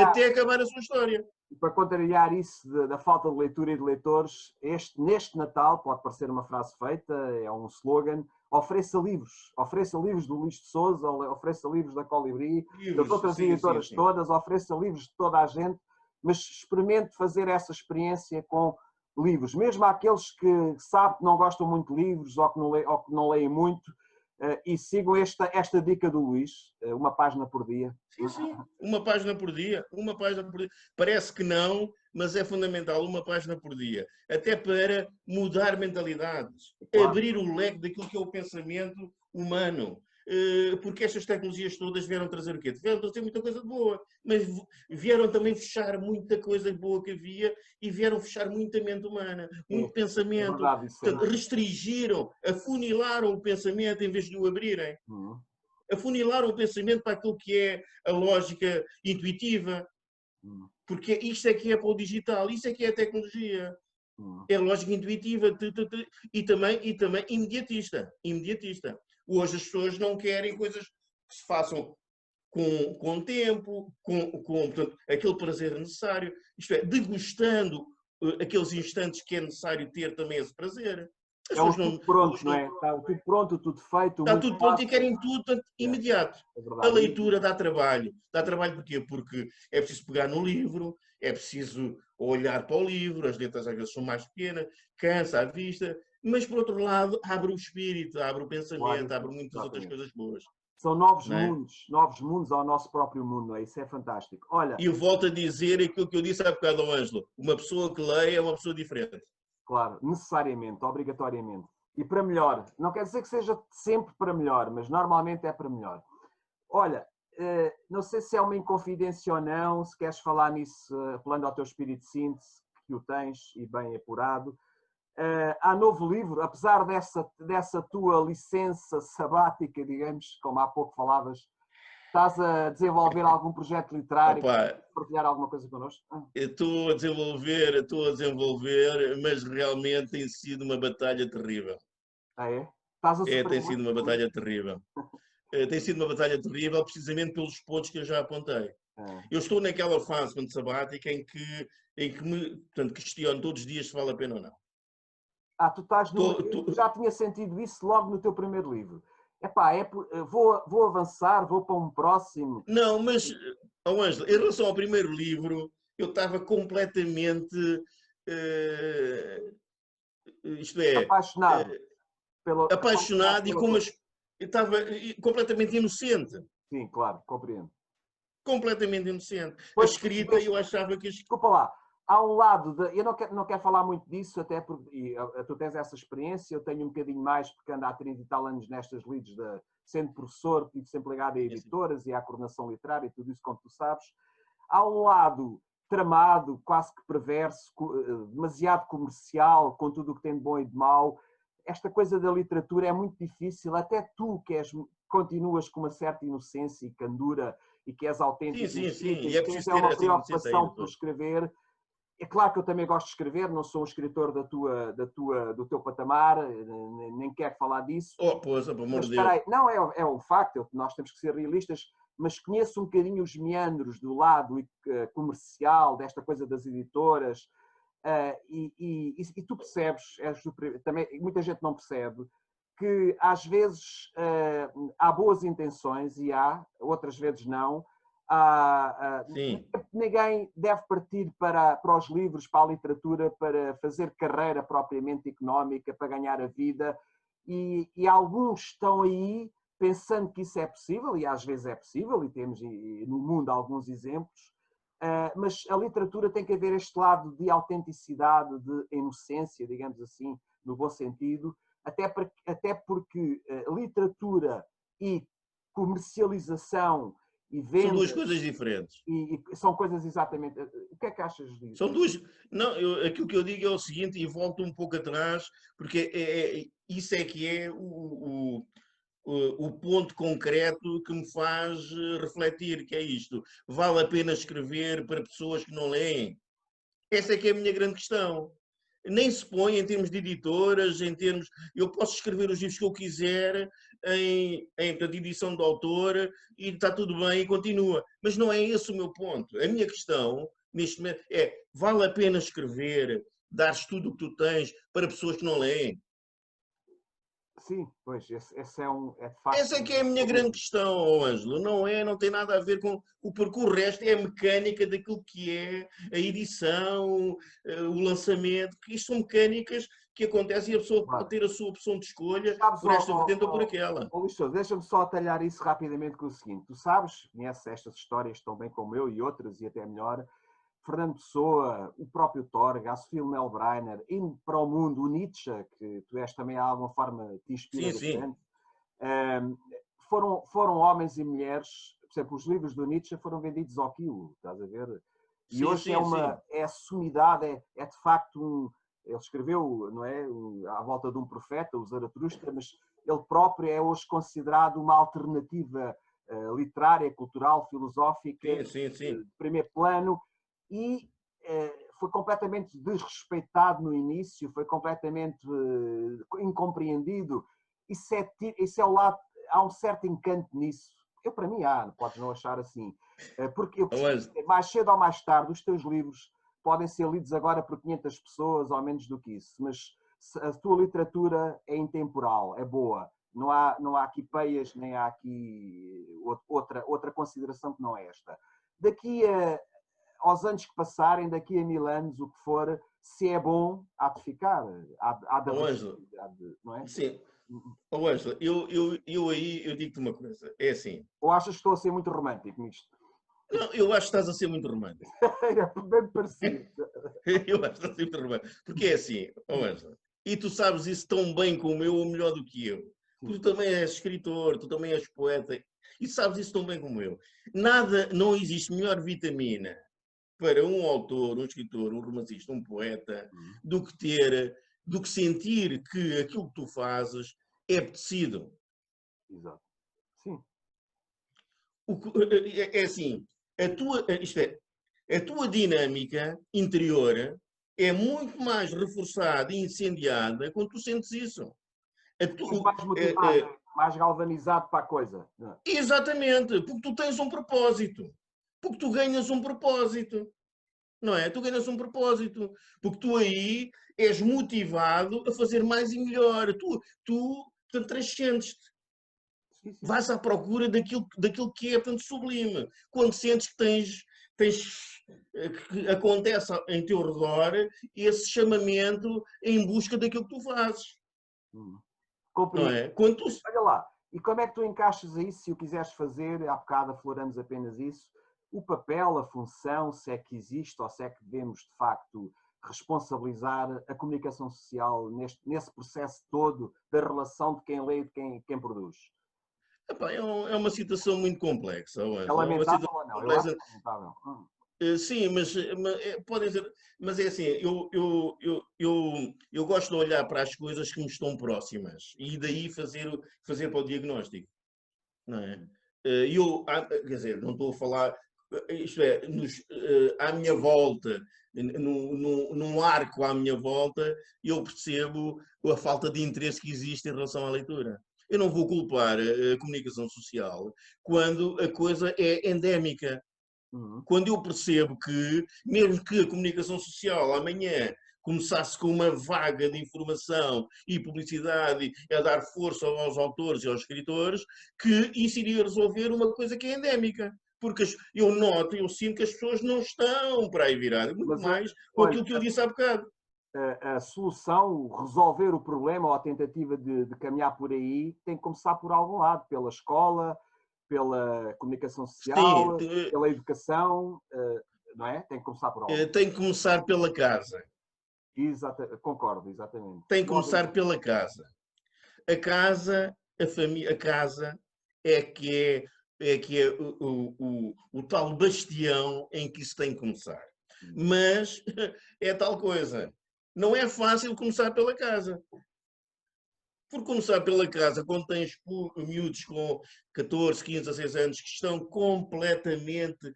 Speaker 2: até acabar a sua história.
Speaker 1: Para contrariar isso da falta de leitura e de leitores, neste Natal, pode parecer uma frase feita, é um slogan, ofereça livros do Luís de Souza, ofereça livros da Colibri, das outras editoras todas, ofereça livros de toda a gente, mas experimente fazer essa experiência com livros, mesmo aqueles que sabem que não gostam muito de livros ou que não leem muito, e sigam esta dica do Luís, uma página por dia.
Speaker 2: Sim, uma página por dia, Parece que não, mas é fundamental, uma página por dia. Até para mudar mentalidades, abrir o leque daquilo que é o pensamento humano. porque estas tecnologias todas vieram trazer o quê? Vieram trazer muita coisa de boa, mas vieram também fechar muita coisa de boa que havia e vieram fechar muita mente humana, muito pensamento.
Speaker 1: Verdade,
Speaker 2: Portanto, restringiram, afunilaram o pensamento em vez de o abrirem. Afunilaram o pensamento para aquilo que é a lógica intuitiva. Porque isto é que é para o digital, isto é que é a tecnologia. É lógica intuitiva e também imediatista. Hoje as pessoas não querem coisas que se façam com tempo, portanto, aquele prazer necessário, isto é, degustando aqueles instantes que é necessário ter também esse prazer.
Speaker 1: É o tudo pronto, não é? Está tudo pronto, tudo feito.
Speaker 2: Está tudo pronto e querem tudo portanto, imediato.
Speaker 1: É
Speaker 2: A leitura dá trabalho. Dá trabalho porquê? Porque é preciso pegar no livro, é preciso olhar para o livro, as letras às vezes são mais pequenas, cansa a vista, mas por outro lado abre o espírito, abre o pensamento, abre muitas outras coisas boas.
Speaker 1: São novos mundos ao nosso próprio mundo, não é? Isso é fantástico. Olha,
Speaker 2: e eu volto a dizer aquilo que eu disse há bocado ao Ângelo, uma pessoa que lê é uma pessoa diferente.
Speaker 1: Claro, necessariamente, obrigatoriamente. E para melhor. Não quer dizer que seja sempre para melhor, mas normalmente é para melhor. Olha, não sei se é uma inconfidência ou não, se queres falar nisso, apelando ao teu espírito de síntese, que o tens e bem apurado. Há novo livro, apesar dessa tua licença sabática, digamos, como há pouco falavas, estás a desenvolver algum projeto literário? Opa, partilhar alguma coisa connosco?
Speaker 2: Estou a desenvolver, mas realmente tem sido uma batalha terrível.
Speaker 1: Ah, é?
Speaker 2: Tem sido uma batalha terrível. Tem sido uma batalha terrível precisamente pelos pontos que eu já apontei. Eu estou naquela fase de sabática em que me portanto, questiono todos os dias se vale a pena ou não.
Speaker 1: Tu estás no... Já tinha sentido isso logo no teu primeiro livro. Epá, vou avançar, vou para um próximo.
Speaker 2: Não, mas, Ângelo, em relação ao primeiro livro, eu estava completamente... isto é...
Speaker 1: Apaixonado.
Speaker 2: Apaixonado e como estava completamente inocente.
Speaker 1: Sim, claro, compreendo.
Speaker 2: Completamente inocente. A escrita, eu achava que...
Speaker 1: Desculpa lá. Há um lado eu não quero falar muito disso, até porque tu tens essa experiência, eu tenho um bocadinho mais, porque ando há 30 e tal anos nestas lides, sendo professor, estive sempre ligado a editoras e à coordenação literária e tudo isso, como tu sabes. Há um lado tramado, quase que perverso, demasiado comercial, com tudo o que tem de bom e de mau. Esta coisa da literatura é muito difícil, até tu que continuas com uma certa inocência e candura e que és autêntico.
Speaker 2: Sim.
Speaker 1: E é preciso ter uma preocupação por escrever. É claro que eu também gosto de escrever, não sou um escritor do teu patamar, nem quero falar disso.
Speaker 2: Pois, pelo amor de Deus.
Speaker 1: Não, é um facto, nós temos que ser realistas, mas conheço um bocadinho os meandros do lado comercial, desta coisa das editoras, e tu percebes, também muita gente não percebe, que às vezes há boas intenções e outras vezes não. Ninguém deve partir para os livros, para a literatura, para fazer carreira propriamente económica, para ganhar a vida. E alguns estão aí pensando que isso é possível, e às vezes é possível, e temos no mundo alguns exemplos, mas a literatura tem que haver este lado de autenticidade, de inocência, digamos assim, no bom sentido, até porque literatura e comercialização e vendas,
Speaker 2: são duas coisas diferentes.
Speaker 1: E são coisas exatamente... O que é que achas disso?
Speaker 2: São duas... Não, aquilo que eu digo é o seguinte, e volto um pouco atrás, porque isso é que é o ponto concreto que me faz refletir, que é isto. Vale a pena escrever para pessoas que não leem? Essa é que é a minha grande questão. Nem se põe em termos de editoras, em termos... Eu posso escrever os livros que eu quiser em edição de autor e está tudo bem e continua. Mas não é esse o meu ponto. A minha questão, neste momento, vale a pena escrever, dares tudo o que tu tens para pessoas que não leem?
Speaker 1: Sim, pois, esse é de facto...
Speaker 2: Essa é que é a minha grande questão, Ângelo. Não tem nada a ver com porque o resto é a mecânica daquilo que é a edição, o lançamento, que isto são mecânicas que acontecem e a pessoa pode ter a sua opção de escolha por esta vertente ou por aquela.
Speaker 1: Luís, deixa-me só atalhar isso rapidamente com o seguinte. Tu sabes, conheces estas histórias tão bem como eu e outras, e até melhor, Fernando Pessoa, o próprio Torga, a Sofia Melbreiner, indo para o mundo, o Nietzsche, que tu és também de alguma forma te inspira bastante, foram homens e mulheres, por exemplo, os livros do Nietzsche foram vendidos ao quilo, estás a ver? E
Speaker 2: Sim,
Speaker 1: hoje
Speaker 2: sim,
Speaker 1: é a sumidade, é de facto ele escreveu, não é, à volta de um profeta, o Zaratustra, mas ele próprio é hoje considerado uma alternativa literária, cultural, filosófica,
Speaker 2: sim.
Speaker 1: de primeiro plano, e foi completamente desrespeitado no início, foi completamente incompreendido. Isso é o lado, há um certo encanto nisso. Para mim, podes não achar assim. Porque eu percebo que mais cedo ou mais tarde os teus livros podem ser lidos agora por 500 pessoas ou menos do que isso, mas a tua literatura é intemporal, é boa. Não há aqui peias, nem há aqui outra consideração que não é esta. Daqui aos anos que passarem, daqui a 1000 anos, o que for, se é bom, há de ficar. Há de, não é?
Speaker 2: Sim. Ângela, eu aí eu digo-te uma coisa. É assim.
Speaker 1: Ou achas que estou a ser muito romântico nisto?
Speaker 2: Não, eu acho que estás a ser muito romântico.
Speaker 1: É bem parecido.
Speaker 2: Eu acho que estás a ser muito romântico. Porque é assim, Ângela, e tu sabes isso tão bem como eu ou melhor do que eu. Tu também és escritor, tu também és poeta, e sabes isso tão bem como eu. Não existe melhor vitamina para um autor, um escritor, um romancista, um poeta, do que sentir que aquilo que tu fazes é apetecido.
Speaker 1: Exato. Sim.
Speaker 2: É assim, a tua dinâmica interior é muito mais reforçada e incendiada quando tu sentes isso.
Speaker 1: Mais motivado, mais galvanizado para a coisa.
Speaker 2: Exatamente, porque tu tens um propósito. Porque tu ganhas um propósito. Não é? Tu ganhas um propósito. Porque tu aí és motivado a fazer mais e melhor. Tu transcendes-te. Vais à procura daquilo que é, portanto, sublime. Quando sentes que acontece em teu redor esse chamamento em busca daquilo que tu fazes. Não é?
Speaker 1: Olha lá, e como é que tu encaixas aí, se o quiseres fazer, há bocado afloramos apenas isso, o papel, a função, se é que existe ou se é que devemos, de facto, responsabilizar a comunicação social nesse processo todo da relação de quem lê e de quem produz?
Speaker 2: Epá, é uma situação muito complexa.
Speaker 1: É lamentável ou não? Eu acho lamentável.
Speaker 2: Sim, mas podem dizer, mas é assim, eu gosto de olhar para as coisas que me estão próximas e daí fazer para o diagnóstico, não é? Quer dizer, não estou a falar, isto é, à minha volta, num arco à minha volta, eu percebo a falta de interesse que existe em relação à leitura. Eu não vou culpar a comunicação social quando a coisa é endémica. Quando eu percebo que, mesmo que a comunicação social amanhã começasse com uma vaga de informação e publicidade a dar força aos autores e aos escritores, que isso iria resolver uma coisa que é endémica. Porque eu sinto que as pessoas não estão para aí viradas, muito mais com aquilo que eu disse há bocado.
Speaker 1: A solução, resolver o problema ou a tentativa de caminhar por aí tem que começar por algum lado, pela escola, pela comunicação social,
Speaker 2: Sim,
Speaker 1: pela educação, não é? Tem que começar por algo.
Speaker 2: Tem que começar pela casa.
Speaker 1: Concordo, exatamente.
Speaker 2: Tem que começar pela casa. A casa, a família, a casa é que é o tal bastião em que isso tem que começar. Mas é tal coisa. Não é fácil começar pela casa. Por começar pela casa, quando tens miúdos com 14, 15, 16 anos que estão completamente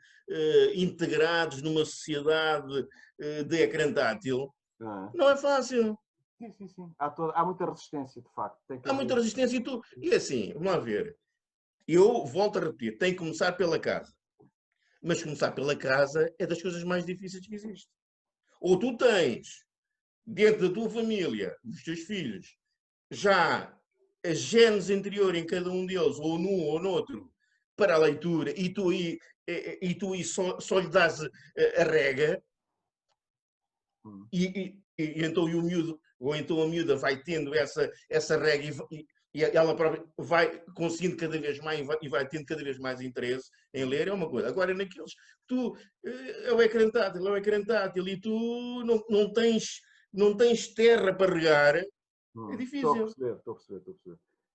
Speaker 2: integrados numa sociedade de ecrã tátil, não é fácil.
Speaker 1: Sim. Há muita resistência, de facto.
Speaker 2: Há muita resistência e assim, vamos lá ver. Eu volto a repetir, tem que começar pela casa. Mas começar pela casa é das coisas mais difíceis que existe. Ou tu tens, dentro da tua família, dos teus filhos, já a gênese interior em cada um deles, ou num ou noutro, para a leitura, e tu só lhe dás a rega, e então o miúdo, ou então a miúda vai tendo essa rega e ela própria vai conseguindo cada vez mais e vai tendo cada vez mais interesse em ler, é uma coisa. Agora, naqueles, é o ecrã tátil, e tu não tens terra para regar, é difícil.
Speaker 1: Estou a perceber.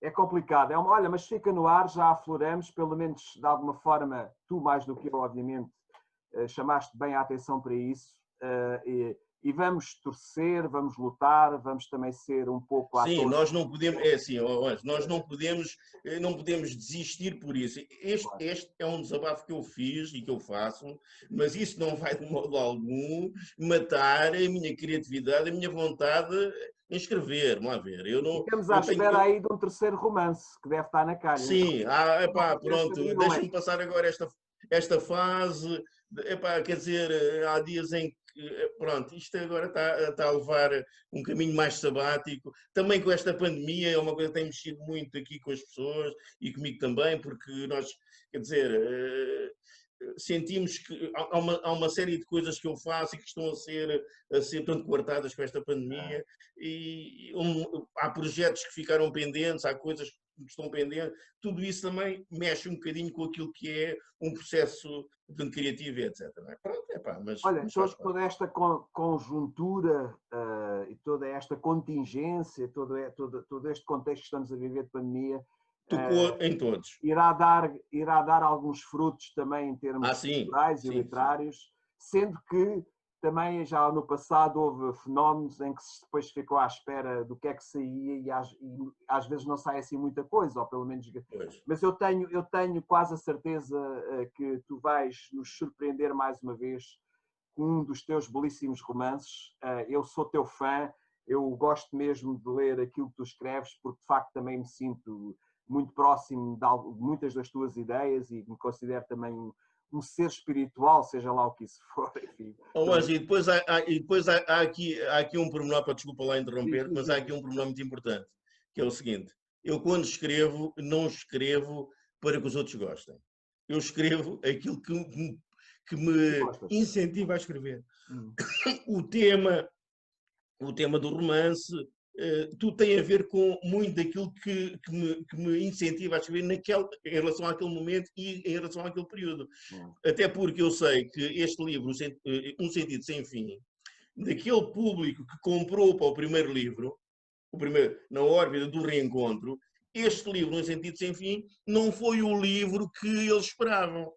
Speaker 1: É complicado. Olha, mas fica no ar, já afloramos, pelo menos de alguma forma, tu mais do que eu, obviamente, chamaste bem a atenção para isso. E vamos torcer, vamos lutar, vamos também ser um pouco
Speaker 2: Sim,
Speaker 1: atores.
Speaker 2: nós não podemos, é assim, nós não podemos desistir por isso. Este é um desabafo que eu fiz e que eu faço, mas isso não vai de modo algum matar a minha criatividade, a minha vontade em escrever. Vamos lá ver.
Speaker 1: Ficamos à espera aí de um terceiro romance, que deve estar na calha.
Speaker 2: Sim, pronto, deixa-me passar agora esta fase. Epá, quer dizer, há dias em que, pronto, isto agora está a levar um caminho mais sabático. Também com esta pandemia é uma coisa que tem mexido muito aqui com as pessoas e comigo também, porque nós, quer dizer, sentimos que há uma série de coisas que eu faço e que estão a ser tanto cortadas com esta pandemia e há projetos que ficaram pendentes, há coisas que estão pendentes, tudo isso também mexe um bocadinho com aquilo que é um processo criativo, etc. Não é? Pronto, mas
Speaker 1: olha, toda esta conjuntura e toda esta contingência, todo este contexto que estamos a viver de pandemia,
Speaker 2: tocou em todos.
Speaker 1: Irá dar alguns frutos também em termos culturais e literários, sendo que também já no passado houve fenómenos em que depois ficou à espera do que é que saía e às vezes não sai assim muita coisa, ou pelo menos...
Speaker 2: Pois.
Speaker 1: Mas eu tenho quase a certeza que tu vais nos surpreender mais uma vez com um dos teus belíssimos romances. Eu sou teu fã, eu gosto mesmo de ler aquilo que tu escreves, porque de facto também me sinto muito próximo de muitas das tuas ideias e me considero também um ser espiritual, seja lá o que isso for. Enfim.
Speaker 2: E depois há aqui um pormenor, desculpa lá interromper, mas há aqui um pormenor muito importante, que é o seguinte: eu quando escrevo, não escrevo para que os outros gostem. Eu escrevo aquilo que me incentiva a escrever. O tema do romance tudo tem a ver com muito daquilo que me incentiva a escrever em relação àquele momento e em relação àquele período. Até porque eu sei que este livro, Um Sentido Sem Fim, daquele público que comprou para o primeiro livro, Na Órbita do Reencontro, este livro, Um Sentido Sem Fim, não foi o livro que eles esperavam.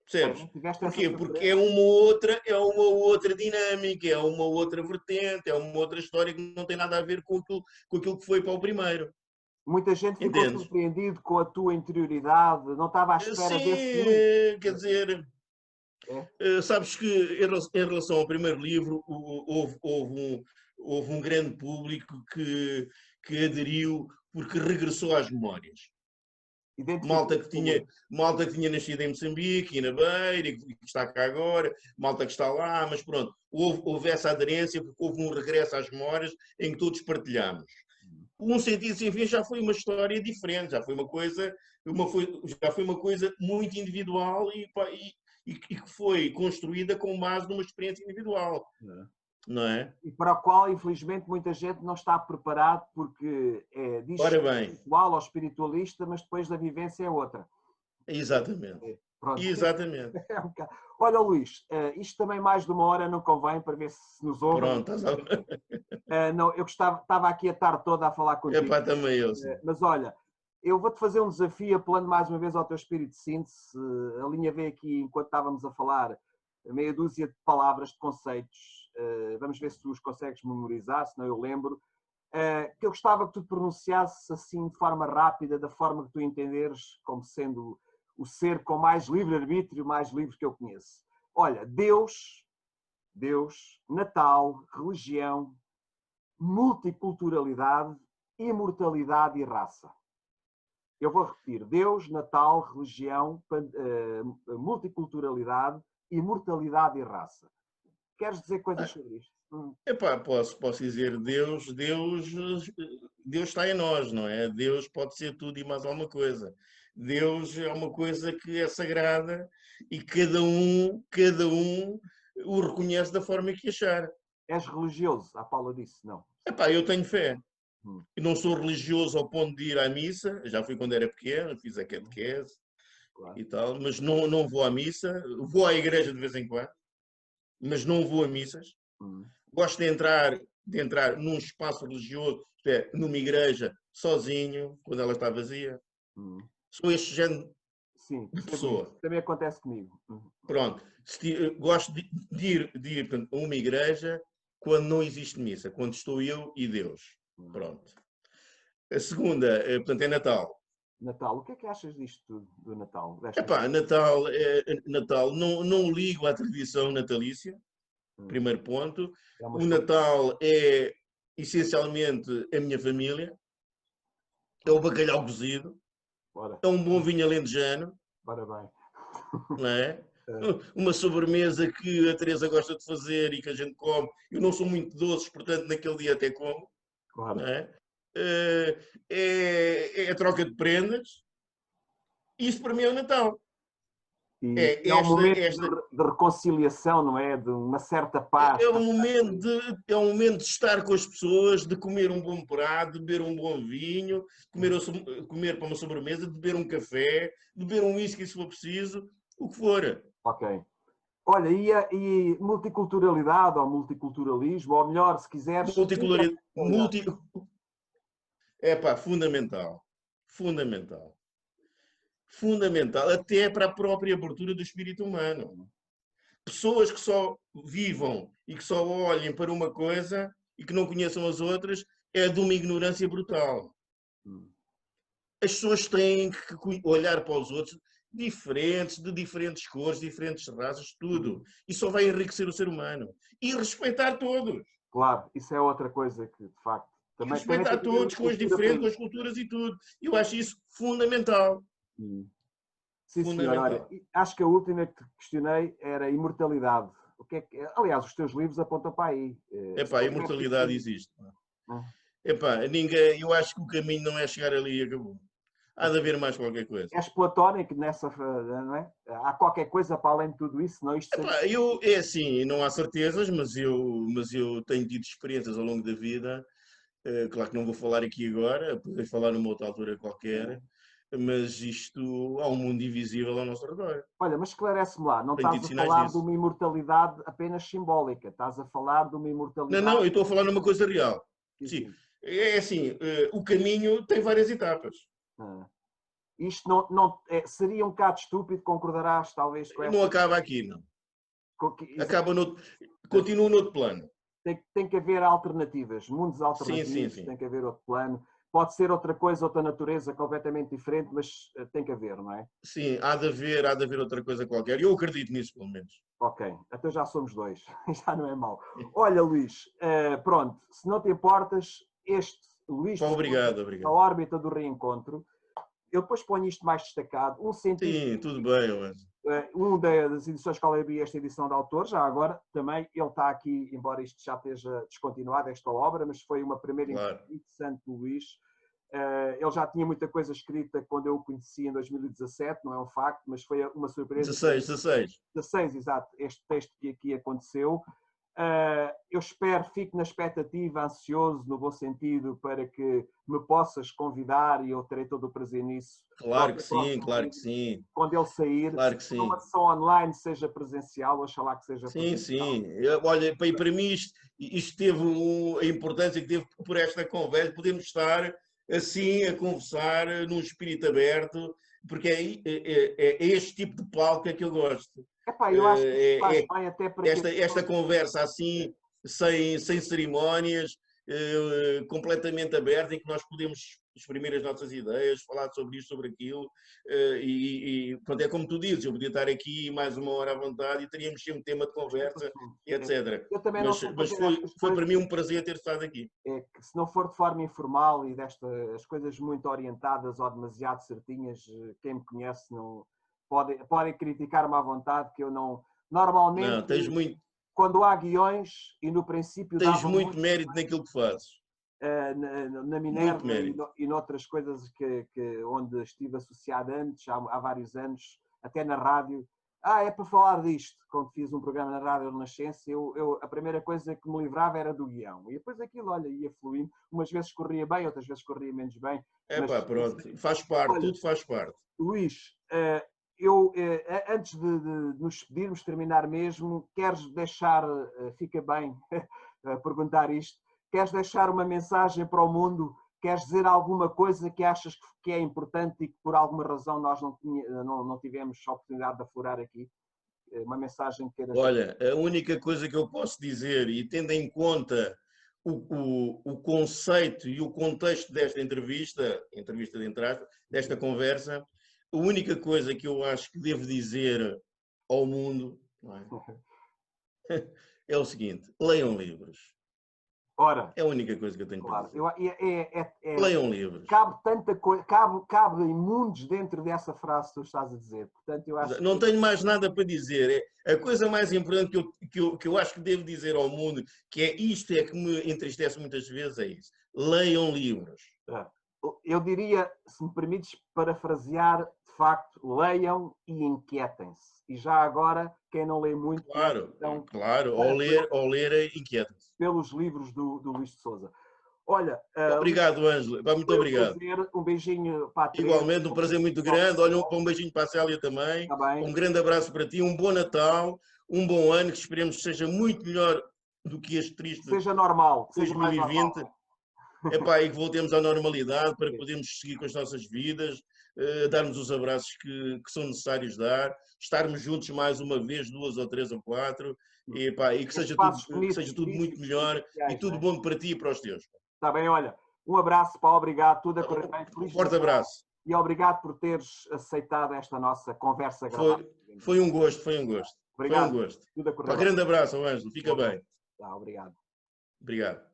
Speaker 2: Percebes? Porquê? Porque é uma outra dinâmica, é uma outra vertente, é uma outra história que não tem nada a ver com aquilo que foi para o primeiro.
Speaker 1: Muita gente ficou surpreendido com a tua interioridade, não estava à espera desse
Speaker 2: livro. Quer dizer, sabes que em relação ao primeiro livro houve um grande público que aderiu porque regressou às memórias. Malta que tinha nascido em Moçambique e na Beira, e que está cá agora, malta que está lá, mas pronto, houve essa aderência porque houve um regresso às memórias em que todos partilhamos. Um Sentido Sem Fim já foi uma história diferente, já foi uma coisa muito individual e que foi construída com base numa experiência individual. Não é?
Speaker 1: E para o qual, infelizmente, muita gente não está preparado porque diz espiritual ou espiritualista, mas depois da vivência é outra.
Speaker 2: Exatamente.
Speaker 1: Pronto.
Speaker 2: Exatamente.
Speaker 1: Olha, Luís, isto também mais de uma hora não convém para ver se nos ouve.
Speaker 2: Pronto,
Speaker 1: não, eu estava aqui a tarde toda a falar contigo.
Speaker 2: Também eu.
Speaker 1: Mas olha, eu vou-te fazer um desafio, apelando mais uma vez ao teu espírito de síntese. A linha veio aqui, enquanto estávamos a falar, meia dúzia de palavras, de conceitos. Vamos ver se tu os consegues memorizar, senão eu lembro. Que eu gostava que tu pronunciasses assim de forma rápida, da forma que tu entenderes, como sendo o ser com mais livre-arbítrio, mais livre que eu conheço. Olha, Deus, Natal, religião, multiculturalidade, imortalidade e raça. Eu vou repetir: Deus, Natal, religião, multiculturalidade, imortalidade e raça. Queres dizer coisas sobre isto?
Speaker 2: Posso dizer, Deus está em nós, não é? Deus pode ser tudo e mais alguma coisa. Deus é uma coisa que é sagrada e cada um o reconhece da forma que achar.
Speaker 1: És religioso? A Paula disse, não.
Speaker 2: Eu tenho fé. Eu não sou religioso ao ponto de ir à missa, já fui quando era pequeno, fiz a catequese e tal, mas não vou à missa, vou à igreja de vez em quando, mas não vou a missas. Gosto de entrar de entrar num espaço religioso, isto é, numa igreja, sozinho, quando ela está vazia. Sou este género
Speaker 1: Sim,
Speaker 2: de
Speaker 1: percebo isso.
Speaker 2: pessoa.
Speaker 1: Também acontece comigo.
Speaker 2: Pronto. Gosto de ir portanto, a uma igreja quando não existe missa, quando estou eu e Deus. Pronto. A segunda, portanto, é Natal.
Speaker 1: Natal, o que é que achas disto tudo, do Natal?
Speaker 2: Epá, Natal não ligo à tradição natalícia, primeiro ponto.
Speaker 1: É uma
Speaker 2: O
Speaker 1: escolha.
Speaker 2: Natal é essencialmente a minha família, é o bacalhau cozido,
Speaker 1: Bora,
Speaker 2: é um bom vinho alentejano,
Speaker 1: bora bem.
Speaker 2: não é? Uma sobremesa que a Teresa gosta de fazer e que a gente come. Eu não sou muito doces, portanto, naquele dia até como.
Speaker 1: Claro.
Speaker 2: Não é? É a troca de prendas. Isso para mim é o Natal.
Speaker 1: E
Speaker 2: É
Speaker 1: é um momento
Speaker 2: esta,
Speaker 1: de reconciliação, não é? De uma certa paz.
Speaker 2: é um momento de estar com as pessoas, de comer um bom prato, de beber um bom vinho, comer para uma sobremesa, de beber um café, de beber um whisky se for preciso, o que for.
Speaker 1: Ok. Olha, e multiculturalidade ou multiculturalismo, ou melhor, se quiseres,
Speaker 2: Multiculturalidade. É pá, fundamental. Fundamental. Fundamental, até para a própria abertura do espírito humano. Pessoas que só vivam e que só olhem para uma coisa e que não conheçam as outras é de uma ignorância brutal. As pessoas têm que olhar para os outros diferentes, de diferentes cores, diferentes raças, tudo. E só vai enriquecer o ser humano. E respeitar todos.
Speaker 1: Claro, isso é outra coisa que, de facto,
Speaker 2: E
Speaker 1: também tem
Speaker 2: respeitar
Speaker 1: que haver
Speaker 2: todos, com as diferentes, com as culturas e tudo. Eu acho isso fundamental.
Speaker 1: Sim, senhor. Olha,
Speaker 2: Fundamental.
Speaker 1: acho que a última que te questionei era a imortalidade. O que é que, aliás, os teus livros apontam para aí.
Speaker 2: Epá, a imortalidade existe.
Speaker 1: Hum.
Speaker 2: Epá, eu acho que o caminho não é chegar ali e acabou. Há de haver mais qualquer coisa.
Speaker 1: És platónico nessa, não é? Há qualquer coisa para além de tudo isso, não? Isto
Speaker 2: Epá, é assim, não há certezas, mas eu tenho tido experiências ao longo da vida. Claro que não vou falar aqui agora, poder falar numa outra altura qualquer, mas isto há um mundo invisível ao nosso redor.
Speaker 1: Olha, mas esclarece-me lá, não
Speaker 2: Tenho
Speaker 1: estás
Speaker 2: tido
Speaker 1: a
Speaker 2: sinais
Speaker 1: falar de
Speaker 2: disso.
Speaker 1: uma imortalidade apenas simbólica, estás a falar de uma
Speaker 2: Não, eu
Speaker 1: imortalidade.
Speaker 2: estou a falar numa coisa real.
Speaker 1: Sim,
Speaker 2: Sim,
Speaker 1: sim.
Speaker 2: é assim, o caminho tem várias etapas.
Speaker 1: Isto não seria um bocado estúpido, concordarás talvez com
Speaker 2: Não
Speaker 1: esta.
Speaker 2: acaba aqui, não.
Speaker 1: Exato.
Speaker 2: Continua no outro plano.
Speaker 1: Tem que haver alternativas, mundos
Speaker 2: Sim, sim,
Speaker 1: alternativos,
Speaker 2: sim.
Speaker 1: tem que haver outro plano. Pode ser outra coisa, outra natureza completamente diferente, mas tem que haver, não é?
Speaker 2: Sim, há de haver outra coisa qualquer. Eu acredito nisso, pelo menos.
Speaker 1: Ok, até já somos dois, já não é mau. Olha, Luís, pronto, se não te importas, este Luís
Speaker 2: Obrigado,
Speaker 1: da
Speaker 2: obrigado.
Speaker 1: órbita do reencontro, eu depois ponho isto mais destacado, um cientista,
Speaker 2: Sim, tudo bem, mas...
Speaker 1: das edições Colibri, esta edição de autor, já agora, também ele está aqui, embora isto já esteja descontinuado, esta obra, mas foi uma primeira
Speaker 2: Claro.
Speaker 1: interessante do Luís. Ele já tinha muita coisa escrita quando eu o conheci em 2017, não é um facto, mas foi uma surpresa.
Speaker 2: 16.
Speaker 1: 16, exato, este texto que aqui aconteceu. Eu fico na expectativa, ansioso, no bom sentido, para que me possas convidar e eu terei todo o prazer nisso.
Speaker 2: Claro que sim, claro que sim.
Speaker 1: Quando ele sair,
Speaker 2: Claro que
Speaker 1: seja uma
Speaker 2: sim.
Speaker 1: sessão online, seja presencial, oxalá que seja
Speaker 2: Sim,
Speaker 1: presencial.
Speaker 2: sim. Olha, para mim isto teve a importância que teve por esta conversa, podemos estar assim a conversar num espírito aberto, porque é este tipo de palco que eu gosto.
Speaker 1: Epá, eu acho que isso faz bem até para que
Speaker 2: Esta conversa assim, sem cerimónias, completamente aberta, em que nós podemos exprimir as nossas ideias, falar sobre isto, sobre aquilo, pronto, é como tu dizes, eu podia estar aqui mais uma hora à vontade e teríamos sempre tema de conversa, etc.
Speaker 1: Eu também não sou
Speaker 2: Mas foi para mim um prazer ter estado aqui.
Speaker 1: É que se não for de forma informal e as coisas muito orientadas ou demasiado certinhas, quem me conhece não podem criticar-me à vontade, que eu não... Normalmente,
Speaker 2: Não,
Speaker 1: quando há guiões, e no princípio
Speaker 2: tens
Speaker 1: dava
Speaker 2: muito mérito naquilo que fazes.
Speaker 1: Na Minerva e noutras coisas onde estive associado antes, há vários anos, até na rádio. É para falar disto. Quando fiz um programa na Rádio Renascença, a primeira coisa que me livrava era do guião. E depois aquilo, olha, ia fluindo. Umas vezes corria bem, outras vezes corria menos bem.
Speaker 2: Pronto, faz parte, tudo faz parte.
Speaker 1: Luís, antes de nos despedirmos, terminar mesmo, queres deixar, fica bem perguntar isto, queres deixar uma mensagem para o mundo? Queres dizer alguma coisa que achas que é importante e que por alguma razão nós não tivemos a oportunidade de aflorar aqui? Uma mensagem que queiras...
Speaker 2: Olha, a única coisa que eu posso dizer, e tendo em conta o conceito e o contexto desta entrevista de entrada, desta conversa, a única coisa que eu acho que devo dizer ao mundo, não é? É o seguinte: leiam livros.
Speaker 1: Ora,
Speaker 2: é a única coisa que eu tenho
Speaker 1: claro,
Speaker 2: para dizer.
Speaker 1: é,
Speaker 2: Leiam livros.
Speaker 1: cabe tanta coisa, cabe mundos dentro dessa frase que tu estás a dizer. Portanto, eu acho
Speaker 2: Não tenho mais nada para dizer. A coisa mais importante que eu acho que devo dizer ao mundo, que é isto é que me entristece muitas vezes, é isso. Leiam livros.
Speaker 1: Eu diria, se me permites parafrasear, de facto, leiam e inquietem-se. E já agora, quem não lê muito...
Speaker 2: Claro,
Speaker 1: então,
Speaker 2: claro. Ao ler inquietem-se.
Speaker 1: Pelos livros do Luís de Souza. Olha,
Speaker 2: obrigado, Ângelo. Muito obrigado.
Speaker 1: Um beijinho para a Teresa.
Speaker 2: Igualmente, um prazer muito grande. Olha, um beijinho para a Célia também. Um grande abraço para ti, um bom Natal, um bom ano, que esperemos que seja muito melhor do que este triste
Speaker 1: seja normal,
Speaker 2: 2020. Epá, e que voltemos à normalidade para podermos seguir com as nossas vidas, darmos os abraços que são necessários dar, estarmos juntos mais uma vez, 2 ou 3 ou 4, e que seja tudo muito melhor e tudo bom para ti e para os teus.
Speaker 1: Está bem, olha, um abraço, pá, obrigado, tudo a correr bem.
Speaker 2: Um forte abraço.
Speaker 1: E obrigado por teres aceitado esta nossa conversa gravada.
Speaker 2: Foi um gosto.
Speaker 1: Obrigado.
Speaker 2: Foi um gosto.
Speaker 1: Tudo a correr bem.
Speaker 2: Grande abraço, Ângelo. Fica bem.
Speaker 1: Tá, obrigado.
Speaker 2: Obrigado.